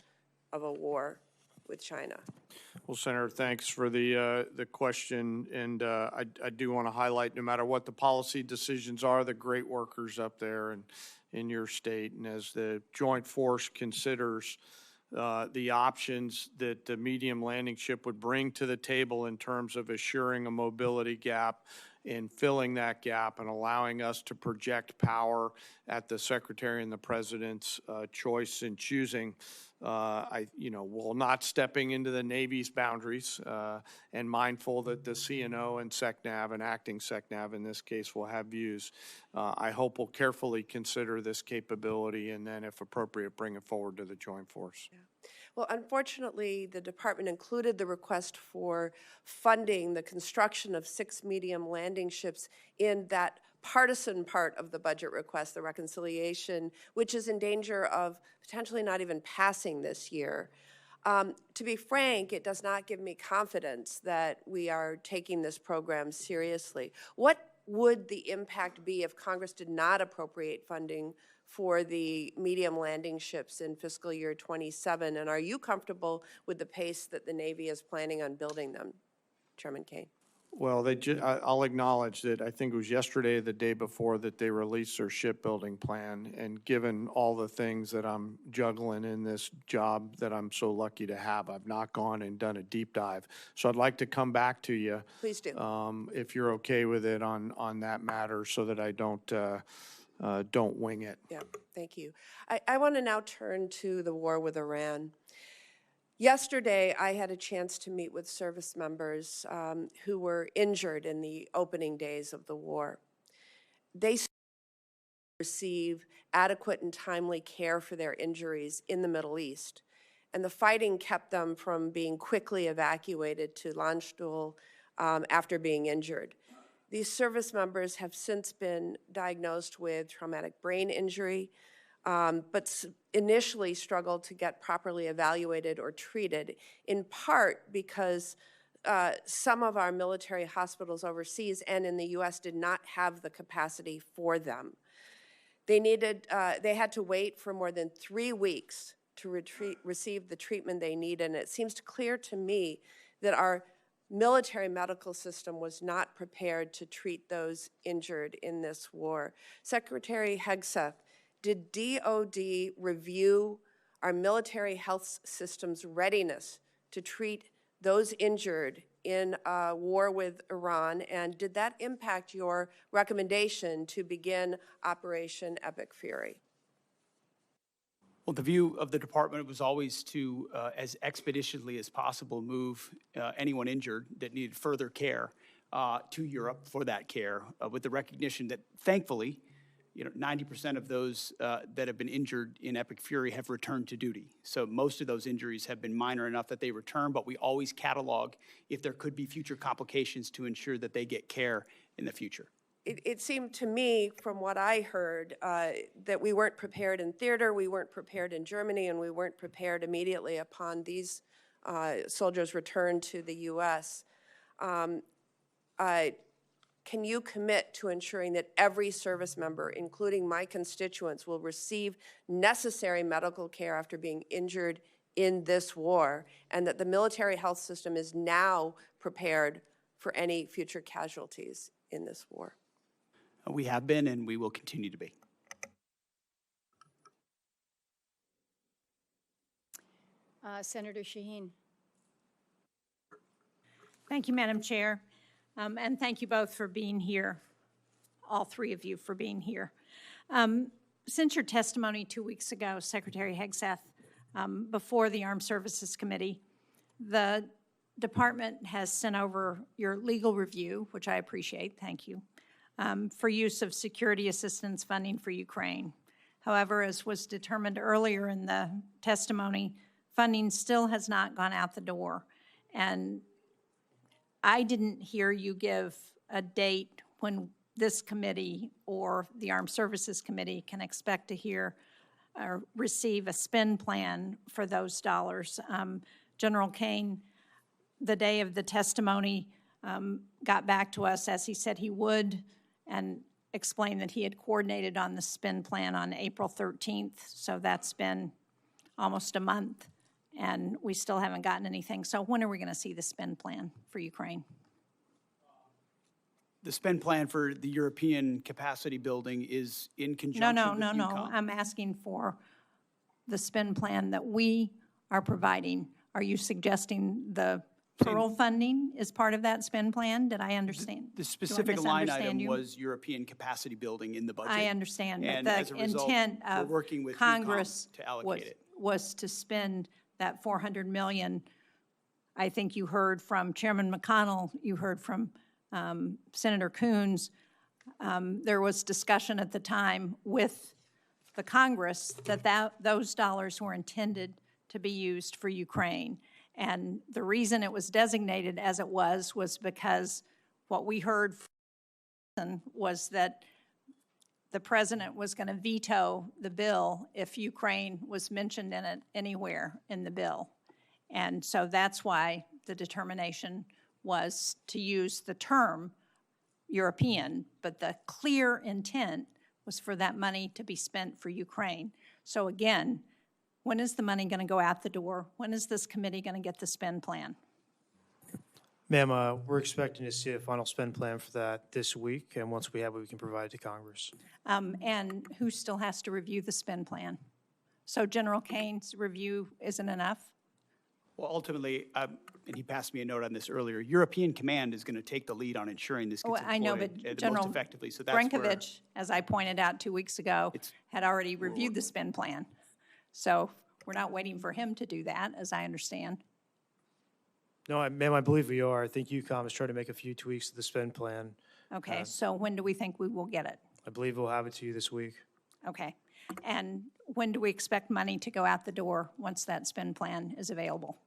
of a war with China? Well, Senator, thanks for the question, and I do want to highlight, no matter what the policy decisions are, the great workers up there and in your state, and as the Joint Force considers the options that the medium landing ship would bring to the table in terms of assuring a mobility gap and filling that gap and allowing us to project power at the Secretary and the President's choice in choosing. While not stepping into the Navy's boundaries and mindful that the CNO and SECNAV and acting SECNAV in this case will have views, I hope we'll carefully consider this capability and then, if appropriate, bring it forward to the Joint Force. Yeah. Well, unfortunately, the department included the request for funding the construction of 6 medium landing ships in that partisan part of the budget request, the reconciliation, which is in danger of potentially not even passing this year. To be frank, it does not give me confidence that we are taking this program seriously. What would the impact be if Congress did not appropriate funding for the medium landing ships in fiscal year 27? And are you comfortable with the pace that the Navy is planning on building them, Chairman Kane? Well, I'll acknowledge that I think it was yesterday or the day before that they released their shipbuilding plan. And given all the things that I'm juggling in this job that I'm so lucky to have, I've not gone and done a deep dive. So I'd like to come back to you. Please do. If you're okay with it on that matter, so that I don't wing it. Yeah, thank you. I want to now turn to the war with Iran. Yesterday, I had a chance to meet with service members who were injured in the opening days of the war. They receive adequate and timely care for their injuries in the Middle East, and the fighting kept them from being quickly evacuated to Landstuhl after being injured. These service members have since been diagnosed with traumatic brain injury, but initially struggled to get properly evaluated or treated, in part because some of our military hospitals overseas and in the U.S. did not have the capacity for them. They had to wait for more than 3 weeks to receive the treatment they needed, and it seems clear to me that our military medical system was not prepared to treat those injured in this war. Secretary Hegseth, did DOD review our military health system's readiness to treat those injured in a war with Iran, and did that impact your recommendation to begin Operation Epic Fury? Well, the view of the department was always to, as expeditiously as possible, move anyone injured that needed further care to Europe for that care, with the recognition that, thankfully, 90% of those that have been injured in Epic Fury have returned to duty. So most of those injuries have been minor enough that they return, but we always catalog if there could be future complications to ensure that they get care in the future. It seemed to me, from what I heard, that we weren't prepared in theater, we weren't prepared in Germany, and we weren't prepared immediately upon these soldiers' return to the U.S. can you commit to ensuring that every service member, including my constituents, will receive necessary medical care after being injured in this war, and that the military health system is now prepared for any future casualties in this war? We have been, and we will continue to be. Senator Shaheen. Thank you, Madam Chair, and thank you both for being here, all three of you for being here. Since your testimony 2 weeks ago, Secretary Hegseth, before the Armed Services Committee, the department has sent over your legal review, which I appreciate, thank you, for use of security assistance funding for Ukraine. However, as was determined earlier in the testimony, funding still has not gone out the door. And I didn't hear you give a date when this committee or the Armed Services Committee can expect to hear or receive a spend plan for those dollars. General Kane, the day of the testimony, got back to us as he said he would and explained that he had coordinated on the spend plan on April 13th. So that's been almost a month, and we still haven't gotten anything. So when are we going to see the spend plan for Ukraine? The spend plan for the European capacity building is in conjunction with No. EUCOM. I'm asking for the spend plan that we are providing. Are you suggesting the Pearl funding is part of that spend plan? Did I understand? The specific line item you? was European capacity building in the budget. I understand, but And as the a result, intent we're of working with Congress EUCOM to allocate it. was to spend that $400 million. I think you heard from Chairman McConnell, you heard from Senator Coons. There was discussion at the time with the Congress that those dollars were intended to be used for Ukraine. And the reason it was designated as it was because what we heard was that the president was going to veto the bill if Ukraine was mentioned in it anywhere in the bill. And so that's why the determination was to use the term European, but the clear intent was for that money to be spent for Ukraine. So again, when is the money going to go out the door? When is this committee going to get the spend plan? Ma'am, we're expecting to see a final spend plan for that this week, and once we have it, we can provide it to Congress. And who still has to review the spend plan? So General Kane's review isn't enough? Well, ultimately, and he passed me a note on this earlier, European Command is going to take the lead on ensuring this gets I know, deployed but the General most effectively. So that's where Brinkovich, as I pointed out 2 weeks ago, had already reviewed the spend plan. So we're not waiting for him to do that, as I understand. No, ma'am, I believe we are. I think EUCOM is trying to make a few tweaks to the spend plan. Okay, so when do we think we will get it? I believe we'll have it to you this week. Okay. And when do we expect money to go out the door once that spend plan is available?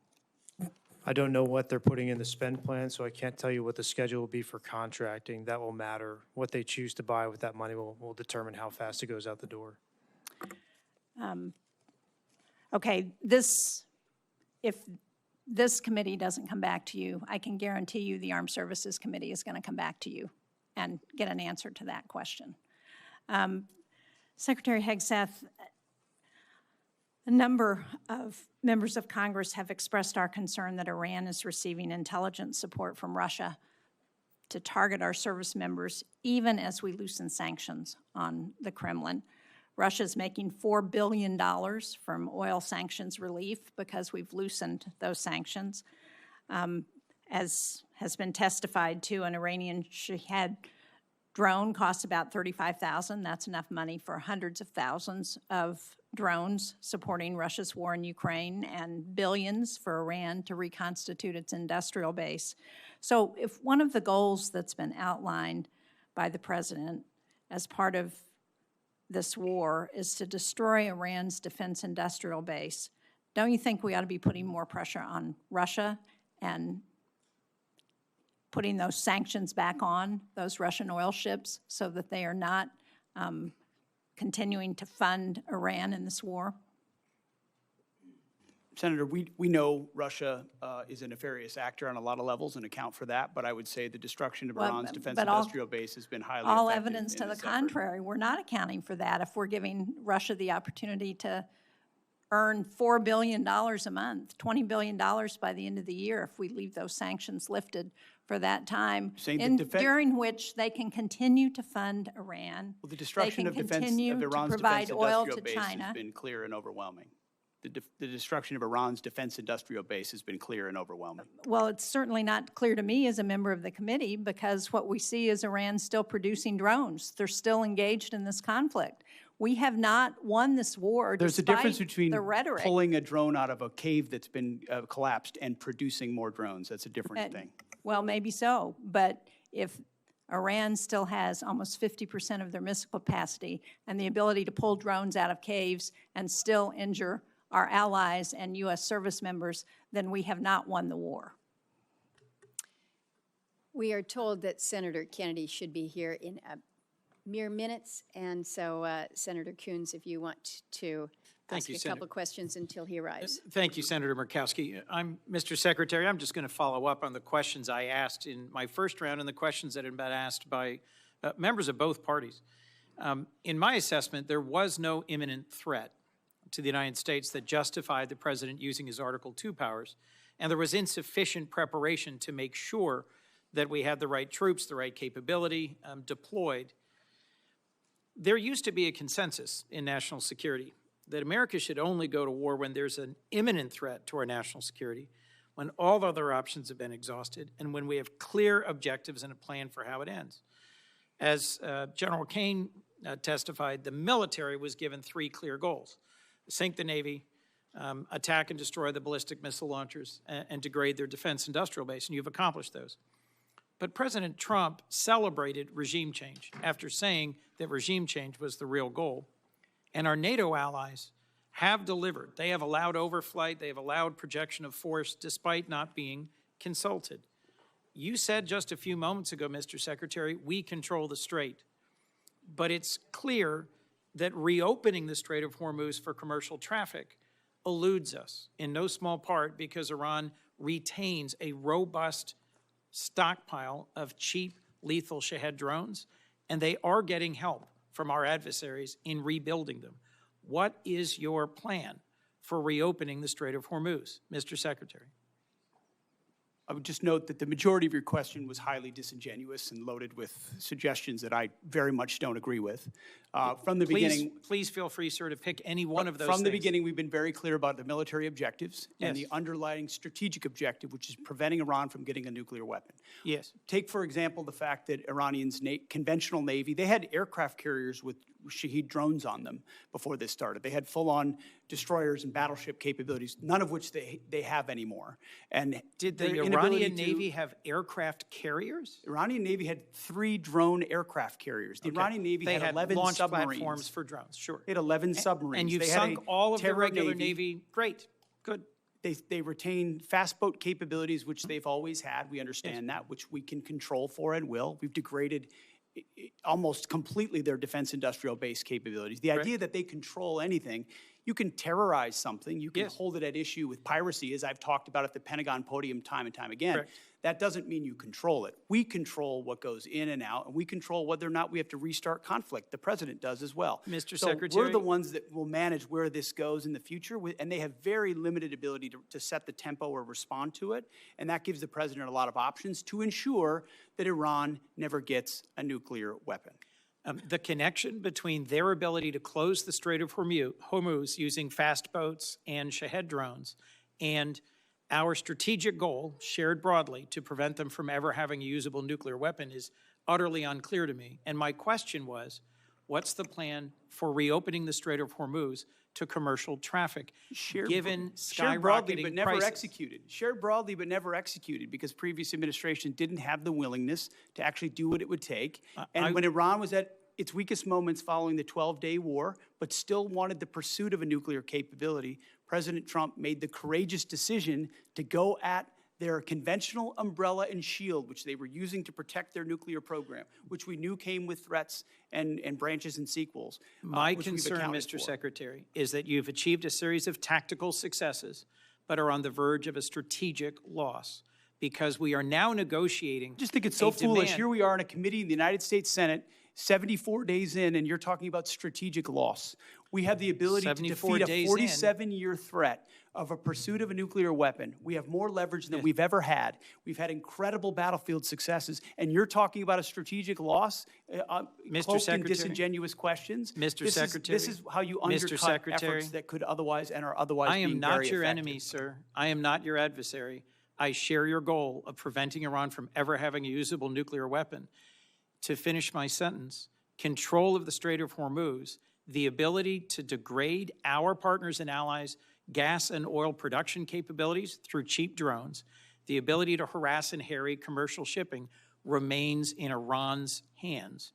I don't know what they're putting in the spend plan, so I can't tell you what the schedule will be for contracting. That will matter. What they choose to buy with that money will determine how fast it goes out the door. Okay, if this committee doesn't come back to you, I can guarantee you the Armed Services Committee is going to come back to you and get an answer to that question. Secretary Hegseth, a number of members of Congress have expressed our concern that Iran is receiving intelligence support from Russia to target our service members, even as we loosen sanctions on the Kremlin. Russia's making $4 billion from oil sanctions relief because we've loosened those sanctions. As has been testified to, an Iranian Shahed drone costs about $35,000. That's enough money for hundreds of thousands of drones supporting Russia's war in Ukraine, and billions for Iran to reconstitute its industrial base. So if one of the goals that's been outlined by the president as part of this war is to destroy Iran's defense industrial base, don't you think we ought to be putting more pressure on Russia and putting those sanctions back on those Russian oil ships so that they are not continuing to fund Iran in this war? Senator, we know Russia is a nefarious actor on a lot of levels and account for that, but I would say the destruction of Well, Iran's defense but all- industrial base has been highly All effective evidence to in the this effort. contrary. We're not accounting for that if we're giving Russia the opportunity to earn $4 billion a month, $20 billion by the end of the year if we leave those sanctions lifted for that time, during which they can continue to fund Iran. Well, the destruction of They can Iran's continue to provide oil industrial to base China. has been clear and overwhelming. The destruction of Iran's defense industrial base has been clear and overwhelming. Well, it's certainly not clear to me as a member of the committee because what we see is Iran still producing drones. They're still engaged in this conflict. We have not won this war There's a difference despite between the rhetoric. pulling a drone out of a cave that's been collapsed and producing more drones. That's a different thing. Well, maybe so, but if Iran still has almost 50% of their missile capacity and the ability to pull drones out of caves and still injure our allies and U.S. service members, then we have not won the war. We are told that Senator Kennedy should be here in mere minutes, and so Senator Coons, if you want to ask a couple questions until he arrives. Thank you, Senator Murkowski. Mr. Secretary, I'm just going to follow up on the questions I asked in my first round and the questions that had been asked by members of both parties. In my assessment, there was no imminent threat to the United States that justified the president using his Article II powers, and there was insufficient preparation to make sure that we had the right troops, the right capability deployed. There used to be a consensus in national security that America should only go to war when there's an imminent threat to our national security, when all other options have been exhausted, and when we have clear objectives and a plan for how it ends. As General Kane testified, the military was given 3 clear goals: sink the Navy, attack and destroy the ballistic missile launchers, and degrade their defense industrial base, and you've accomplished those. But President Trump celebrated regime change after saying that regime change was the real goal. And our NATO allies have delivered. They have allowed overflight. They have allowed projection of force despite not being consulted. You said just a few moments ago, Mr. Secretary, we control the Strait. But it's clear that reopening the Strait of Hormuz for commercial traffic eludes us, in no small part because Iran retains a robust stockpile of cheap, lethal Shahed drones, and they are getting help from our adversaries in rebuilding them. What is your plan for reopening the Strait of Hormuz, Mr. Secretary? I would just note that the majority of your question was highly disingenuous and loaded with suggestions that I very much don't agree with. From the beginning, please feel free, sir, to pick any one of those From the things. beginning, we've been very clear about the military objectives and Yes. the underlying strategic objective, which is preventing Iran from getting a nuclear weapon. Yes. Take, for example, the fact that Iranians' conventional Navy, they had aircraft carriers with Shahed drones on them before this started. They had full-on destroyers and battleship capabilities, none of which they have anymore. And Did the their inability Iranian to- Navy have aircraft carriers? Iranian Navy had 3 drone aircraft carriers. The Iranian Navy They had 11 launch submarines. platforms for drones, sure. They had 11 submarines. And you've They had sunk a all of the terror regular Navy. Great, good. They retain fast boat capabilities, which they've always had. We understand that, which we can control for and will. We've degraded almost completely their defense industrial base capabilities. The idea that they control anything, you can terrorize something, you can hold it at issue with piracy, as I've talked about at the Pentagon podium time and time again. Correct. That doesn't mean you control it. We control what goes in and out, and we control whether or not we have to restart conflict. The president does as well. Mr. So Secretary. we're the ones that will manage where this goes in the future, and they have very limited ability to set the tempo or respond to it, and that gives the president a lot of options to ensure that Iran never gets a nuclear weapon. The connection between their ability to close the Strait of Hormuz using fast boats and Shahed drones and our strategic goal, shared broadly, to prevent them from ever having a usable nuclear weapon is utterly unclear to me. And my question was, what's the plan for reopening the Strait of Hormuz to commercial traffic, given Shared broadly, skyrocketing but never prices? executed. Shared broadly, but never executed, because previous administration didn't have the willingness to actually do what it would take. And when Iran was at its weakest moments following the 12-day war, but still wanted the pursuit of a nuclear capability, President Trump made the courageous decision to go at their conventional umbrella and shield, which they were using to protect their nuclear program, which we knew came with threats and branches and sequels. My which we've concern, accounted Mr. for. Secretary, is that you've achieved a series of tactical successes, but are on the verge of a strategic loss because we are now negotiating. I just think it's so a foolish. demand- Here we are in a committee in the United States Senate, 74 days in, and you're talking about strategic loss. We have the ability to 74 defeat a days in. 47-year threat of a pursuit of a nuclear weapon. We have more leverage than we've ever had. We've had incredible battlefield successes, and you're talking about a strategic loss, Mr. cloaked in Secretary. disingenuous questions. Mr. Secretary. This is how you Mr. undercut Secretary. efforts that could otherwise and are otherwise I being am not very your effective. enemy, sir. I am not your adversary. I share your goal of preventing Iran from ever having a usable nuclear weapon. To finish my sentence, control of the Strait of Hormuz, the ability to degrade our partners and allies' gas and oil production capabilities through cheap drones, the ability to harass and harry commercial shipping remains in Iran's hands.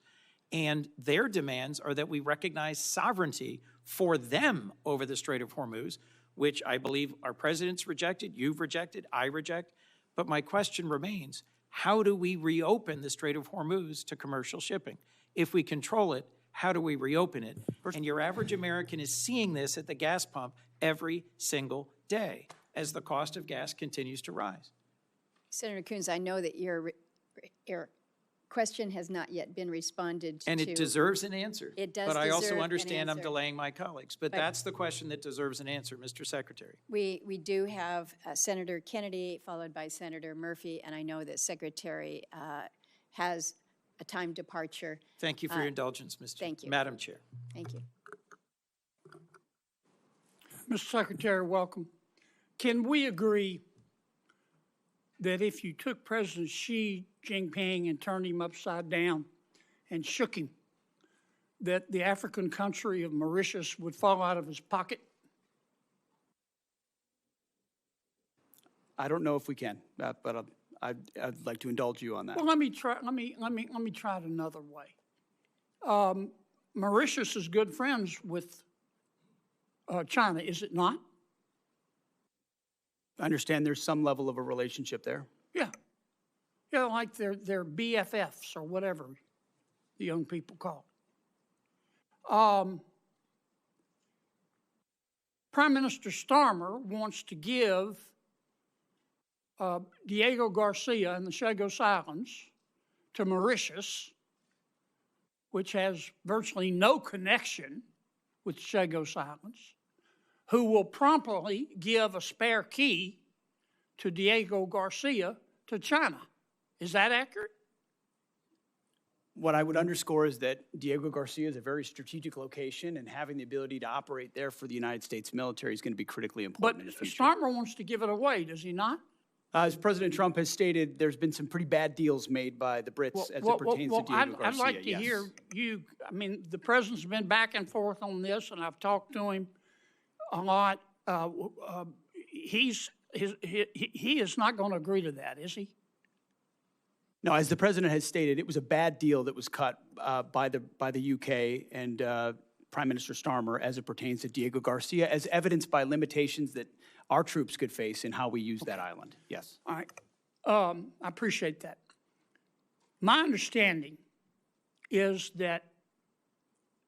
And their demands are that we recognize sovereignty for them over the Strait of Hormuz, which I believe our president's rejected, you've rejected, I reject. But my question remains, how do we reopen the Strait of Hormuz to commercial shipping? If we control it, how do we reopen it? And your average American is seeing this at the gas pump every single day as the cost of gas continues to rise. Senator Coons, I know that your question has not yet been responded to. And it deserves an answer. It does But I also deserve an understand I'm answer. delaying my colleagues. But that's the question that deserves an answer, Mr. Secretary. We do have Senator Kennedy, followed by Senator Murphy, and I know that Secretary has a time departure. Thank you for your indulgence, Thank you. Madam Chair. Thank you. Mr. Secretary, welcome. Can we agree that if you took President Xi Jinping and turned him upside down and shook him, that the African country of Mauritius would fall out of his pocket? I don't know if we can, but I'd like to indulge you on that. Well, let me try it another way. Mauritius is good friends with China, is it not? I understand there's some level of a relationship there. Yeah. Yeah, like they're BFFs or whatever the young people call it. Prime Minister Starmer wants to give Diego Garcia and the Chagos Islands to Mauritius, which has virtually no connection with the Chagos Islands, who will promptly give a spare key to Diego Garcia to China. Is that accurate? What I would underscore is that Diego Garcia is a very strategic location, and having the ability to operate there for the United States military is going to be critically important in the But future. Starmer wants to give it away, does he not? As President Trump has stated, there's been some pretty bad deals made by the Brits as it pertains to Diego Garcia. I'd like to yes. hear you, I mean, the president's been back and forth on this, and I've talked to him a lot. He is not going to agree to that, is he? No, as the president has stated, it was a bad deal that was cut by the UK and Prime Minister Starmer as it pertains to Diego Garcia, as evidenced by limitations that our troops could face in how we use that island. Yes. All right. I appreciate that. My understanding is that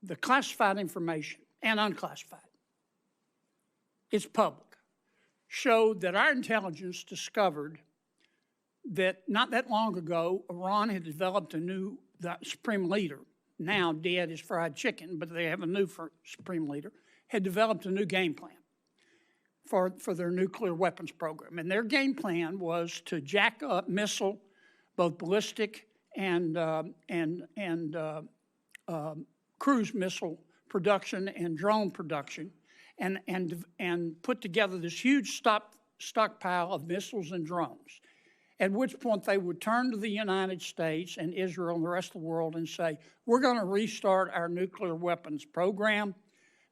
the classified information and unclassified, it's public, showed that our intelligence discovered that not that long ago, Iran had developed the supreme leader, now dead as fried chicken, but they have a new supreme leader, had developed a new game plan for their nuclear weapons program. And their game plan was to jack up missile, both ballistic and cruise missile production and drone production, and put together this huge stockpile of missiles and drones, at which point they would turn to the United States and Israel and the rest of the world and say, we're going to restart our nuclear weapons program.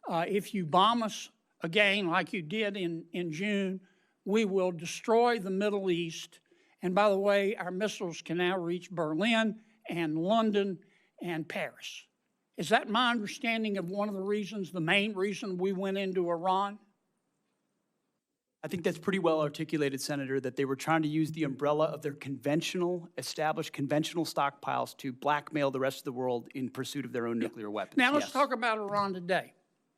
If you bomb us again, like you did in June, we will destroy the Middle East. And by the way, our missiles can now reach Berlin and London and Paris. Is that my understanding of one of the reasons, the main reason we went into Iran? I think that's pretty well articulated, Senator, that they were trying to use the umbrella of their established conventional stockpiles to blackmail the rest of the world in pursuit of their own nuclear weapons. Now let's talk about Iran today.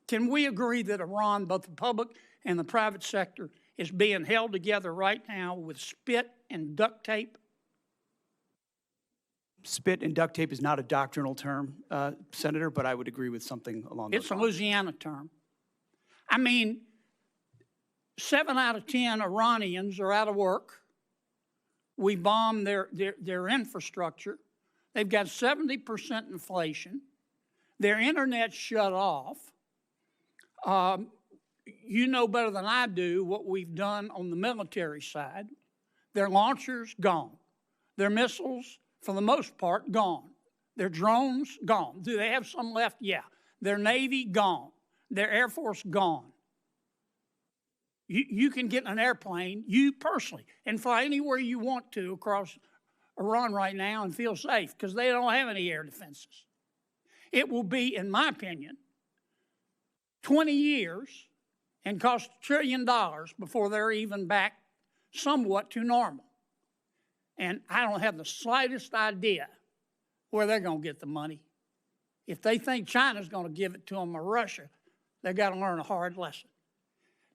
Can we agree that Iran, both the public and the private sector, is being held together right now with spit and duct tape? Spit and duct tape is not a doctrinal term, Senator, but I would agree with something along those lines. It's a Louisiana term. I mean, 7 out of 10 Iranians are out of work. We bombed their infrastructure. They've got 70% inflation. Their internet's shut off. You know better than I do what we've done on the military side. Their launchers, gone. Their missiles, for the most part, gone. Their drones, gone. Do they have some left? Yeah. Their Navy, gone. Their Air Force, gone. You can get in an airplane, you personally, and fly anywhere you want to across Iran right now and feel safe because they don't have any air defenses. It will be, in my opinion, 20 years and cost $1 trillion before they're even back somewhat to normal. And I don't have the slightest idea where they're going to get the money. If they think China's going to give it to them or Russia, they've got to learn a hard lesson.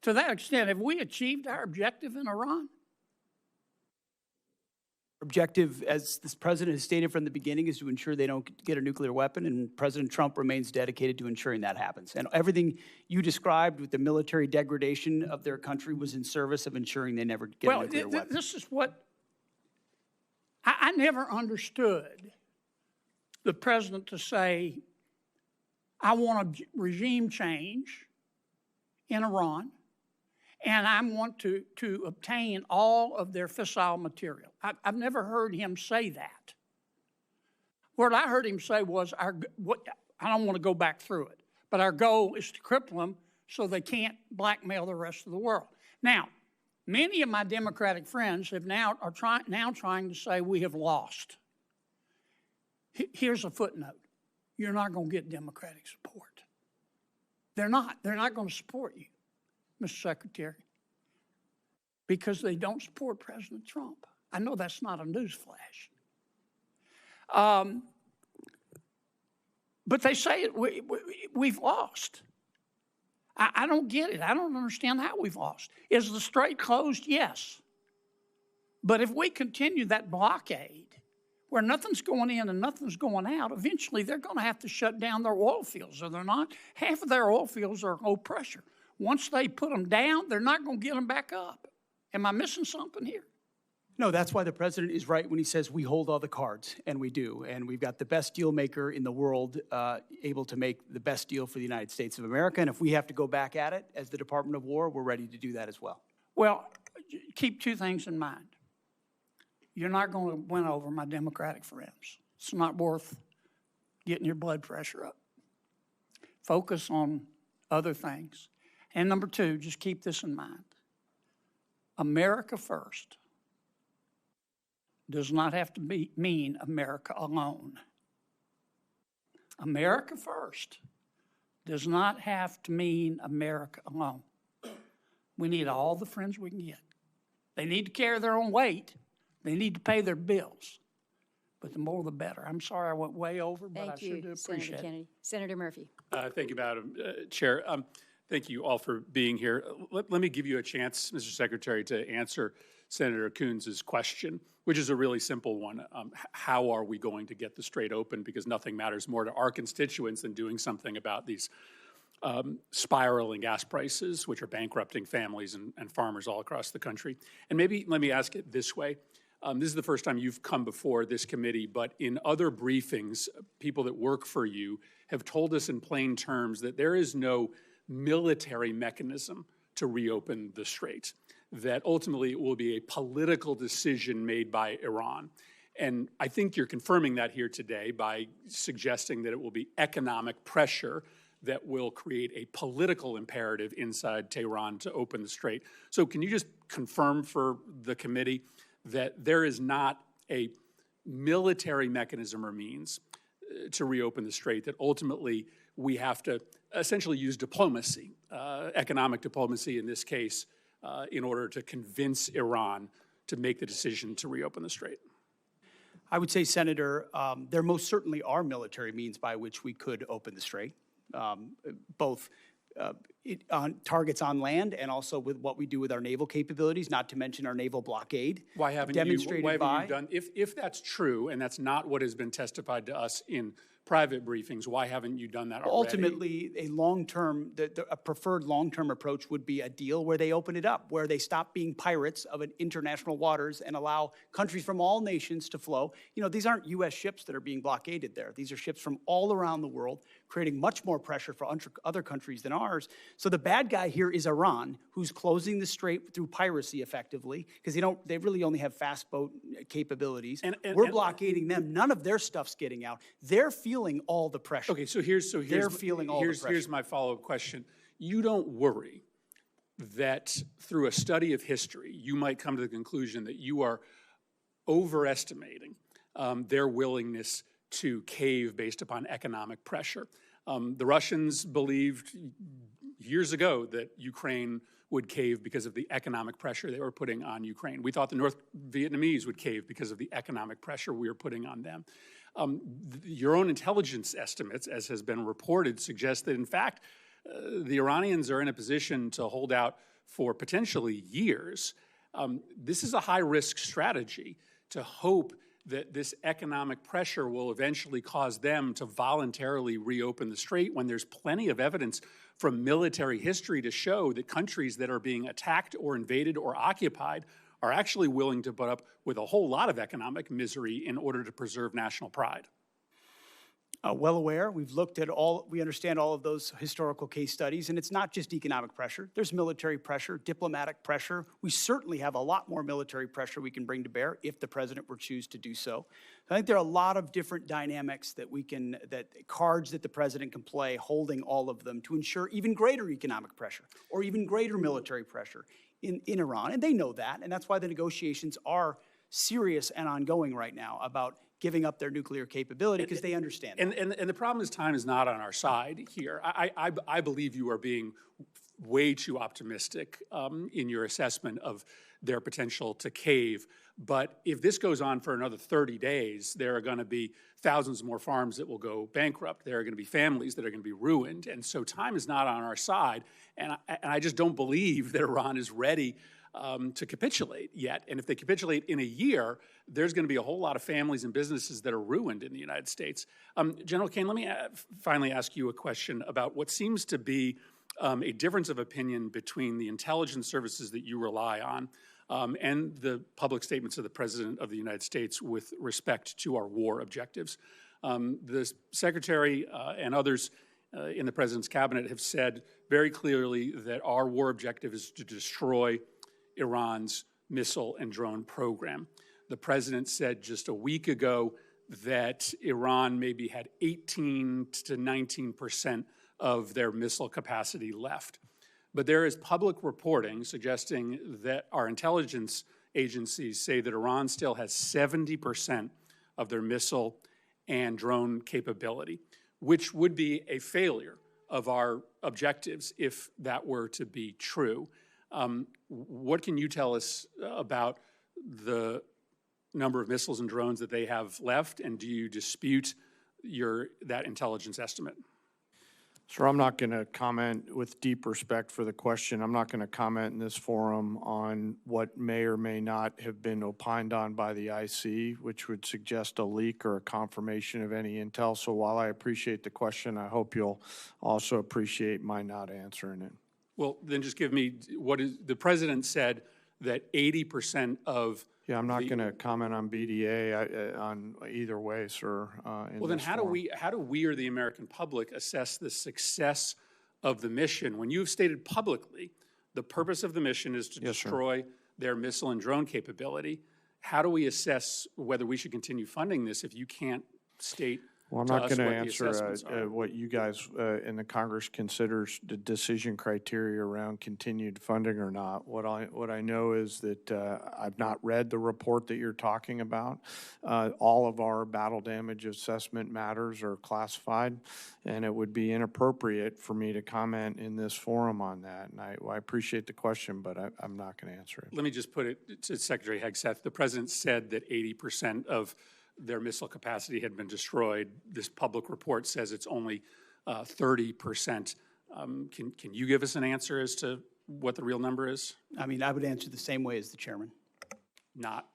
To that extent, have we achieved our objective in Iran? Objective, as this president has stated from the beginning, is to ensure they don't get a nuclear weapon, and President Trump remains dedicated to ensuring that happens. And everything you described with the military degradation of their country was in service of ensuring they never get a nuclear weapon. This is what I never understood the president to say, I want a regime change in Iran, and I want to obtain all of their fissile material. I've never heard him say that. What I heard him say was, I don't want to go back through it, but our goal is to cripple them so they can't blackmail the rest of the world. Now, many of my Democratic friends are trying to say we have lost. Here's a footnote. You're not going to get Democratic support. They're not. They're not going to support you, Mr. Secretary, because they don't support President Trump. I know that's not a newsflash. But they say we've lost. I don't get it. I don't understand how we've lost. Is the strait closed? Yes. But if we continue that blockade where nothing's going in and nothing's going out, eventually they're going to have to shut down their oil fields, are they not? Half of their oil fields are low pressure. Once they put them down, they're not going to get them back up. Am I missing something here? No, that's why the president is right when he says we hold all the cards, and we do. And we've got the best deal maker in the world able to make the best deal for the United States of America. And if we have to go back at it as the Department of War, we're ready to do that as well. Well, keep two things in mind. You're not going to win over my Democratic friends. It's not worth getting your blood pressure up. Focus on other things. And number two, just keep this in mind. America first does not have to mean America alone. America first does not have to mean America alone. We need all the friends we can get. They need to carry their own weight. They need to pay their bills. But the more the better. I'm sorry I went way over, but I sure do appreciate Senator Kennedy. Senator Murphy. Thank you, Madam Chair. Thank you all for being here. Let me give you a chance, Mr. Secretary, to answer Senator Coons' question, which is a really simple one. How are we going to get the strait open? Because nothing matters more to our constituents than doing something about these spiraling gas prices, which are bankrupting families and farmers all across the country. And maybe let me ask it this way. This is the first time you've come before this committee, but in other briefings, people that work for you have told us in plain terms that there is no military mechanism to reopen the strait, that ultimately it will be a political decision made by Iran. And I think you're confirming that here today by suggesting that it will be economic pressure that will create a political imperative inside Tehran to open the strait. So can you just confirm for the committee that there is not a military mechanism or means to reopen the strait, that ultimately we have to essentially use diplomacy, economic diplomacy in this case, in order to convince Iran to make the decision to reopen the strait? I would say, Senator, there most certainly are military means by which we could open the strait, both on targets on land, and also with what we do with our naval capabilities, not to mention our naval blockade. Why haven't demonstrated you by, done, if that's true, and that's not what has been testified to us in private briefings, why haven't you done that already? Ultimately, a long-term, a preferred long-term approach would be a deal where they open it up, where they stop being pirates of international waters and allow countries from all nations to flow. You know, these aren't U.S. ships that are being blockaded there. These are ships from all around the world, creating much more pressure for other countries than ours. So the bad guy here is Iran, who's closing the strait through piracy effectively, because they really only have fast boat capabilities. We're blockading them. None of their stuff's getting out. They're feeling all the pressure. Okay, so here's my follow-up question. You don't worry that through a study of history, you might come to the conclusion that you are overestimating their willingness to cave based upon economic pressure. The Russians believed years ago that Ukraine would cave because of the economic pressure they were putting on Ukraine. We thought the North Vietnamese would cave because of the economic pressure we were putting on them. Your own intelligence estimates, as has been reported, suggest that, in fact, the Iranians are in a position to hold out for potentially years. This is a high-risk strategy to hope that this economic pressure will eventually cause them to voluntarily reopen the strait when there's plenty of evidence from military history to show that countries that are being attacked or invaded or occupied are actually willing to put up with a whole lot of economic misery in order to preserve national pride. Well aware. We've looked at we understand all of those historical case studies, and it's not just economic pressure. There's military pressure, diplomatic pressure. We certainly have a lot more military pressure we can bring to bear if the president were to choose to do so. I think there are a lot of different dynamics cards that the president can play, holding all of them to ensure even greater economic pressure or even greater military pressure in Iran. And they know that, and that's why the negotiations are serious and ongoing right now about giving up their nuclear capability, because they understand that. And the problem is time is not on our side here. I believe you are being way too optimistic in your assessment of their potential to cave. But if this goes on for another 30 days, there are going to be thousands more farms that will go bankrupt. There are going to be families that are going to be ruined. And so time is not on our side. And I just don't believe that Iran is ready to capitulate yet. And if they capitulate in a year, there's going to be a whole lot of families and businesses that are ruined in the United States. General Kane, let me finally ask you a question about what seems to be a difference of opinion between the intelligence services that you rely on and the public statements of the President of the United States with respect to our war objectives. The Secretary and others in the President's cabinet have said very clearly that our war objective is to destroy Iran's missile and drone program. The President said just a week ago that Iran maybe had 18 to 19% of their missile capacity left. But there is public reporting suggesting that our intelligence agencies say that Iran still has 70% of their missile and drone capability, which would be a failure of our objectives if that were to be true. What can you tell us about the number of missiles and drones that they have left, and do you dispute that intelligence estimate? Sir, I'm not going to comment, with deep respect for the question, I'm not going to comment in this forum on what may or may not have been opined on by the IC, which would suggest a leak or a confirmation of any intel. So while I appreciate the question, I hope you'll also appreciate my not answering it. Well, then just give me the President said that 80% of I'm not going to comment on BDA on either way, sir. Well, then how do we or the American public assess the success of the mission when you've stated publicly the purpose of the mission is to destroy their missile and drone capability? How do we assess whether we should continue funding this if you can't state? Well, I'm not going to answer what you guys in the Congress considers the decision criteria around continued funding or not. What I know is that I've not read the report that you're talking about. All of our battle damage assessment matters are classified, and it would be inappropriate for me to comment in this forum on that. And I appreciate the question, but I'm not going to answer it. Let me just put it to Secretary Hegseth. The President said that 80% of their missile capacity had been destroyed. This public report says it's only 30% Can you give us an answer as to what the real number is? I mean, I would answer the same way as the chairman. Not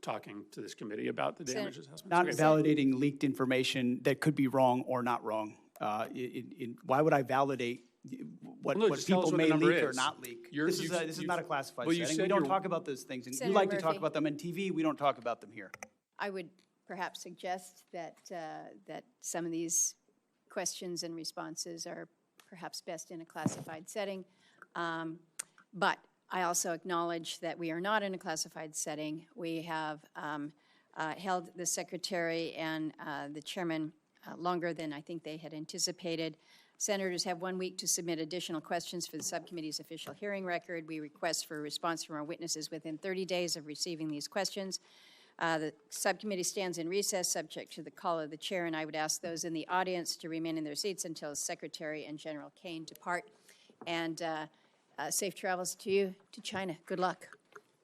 talking to this committee about the damage assessment? Not validating leaked information that could be wrong or not wrong. Why would I validate what just tell us people what may the number leak or is. not leak? You're- This is not a classified well, you setting. said We don't you're- talk about those things. And you Senator like to talk Murphy. about them on TV, we don't talk about them here. I would perhaps suggest that, that some of these questions and responses are perhaps best in a classified setting. But I also acknowledge that we are not in a classified setting. We have held the secretary and the chairman longer than I think they had anticipated. Senators have 1 week to submit additional questions for the subcommittee's official hearing record. We request for a response from our witnesses within 30 days of receiving these questions. The subcommittee stands in recess, subject to the call of the chair, and I would ask those in the audience to remain in their seats until Secretary and General Kane depart. And safe travels to you to China. Good luck.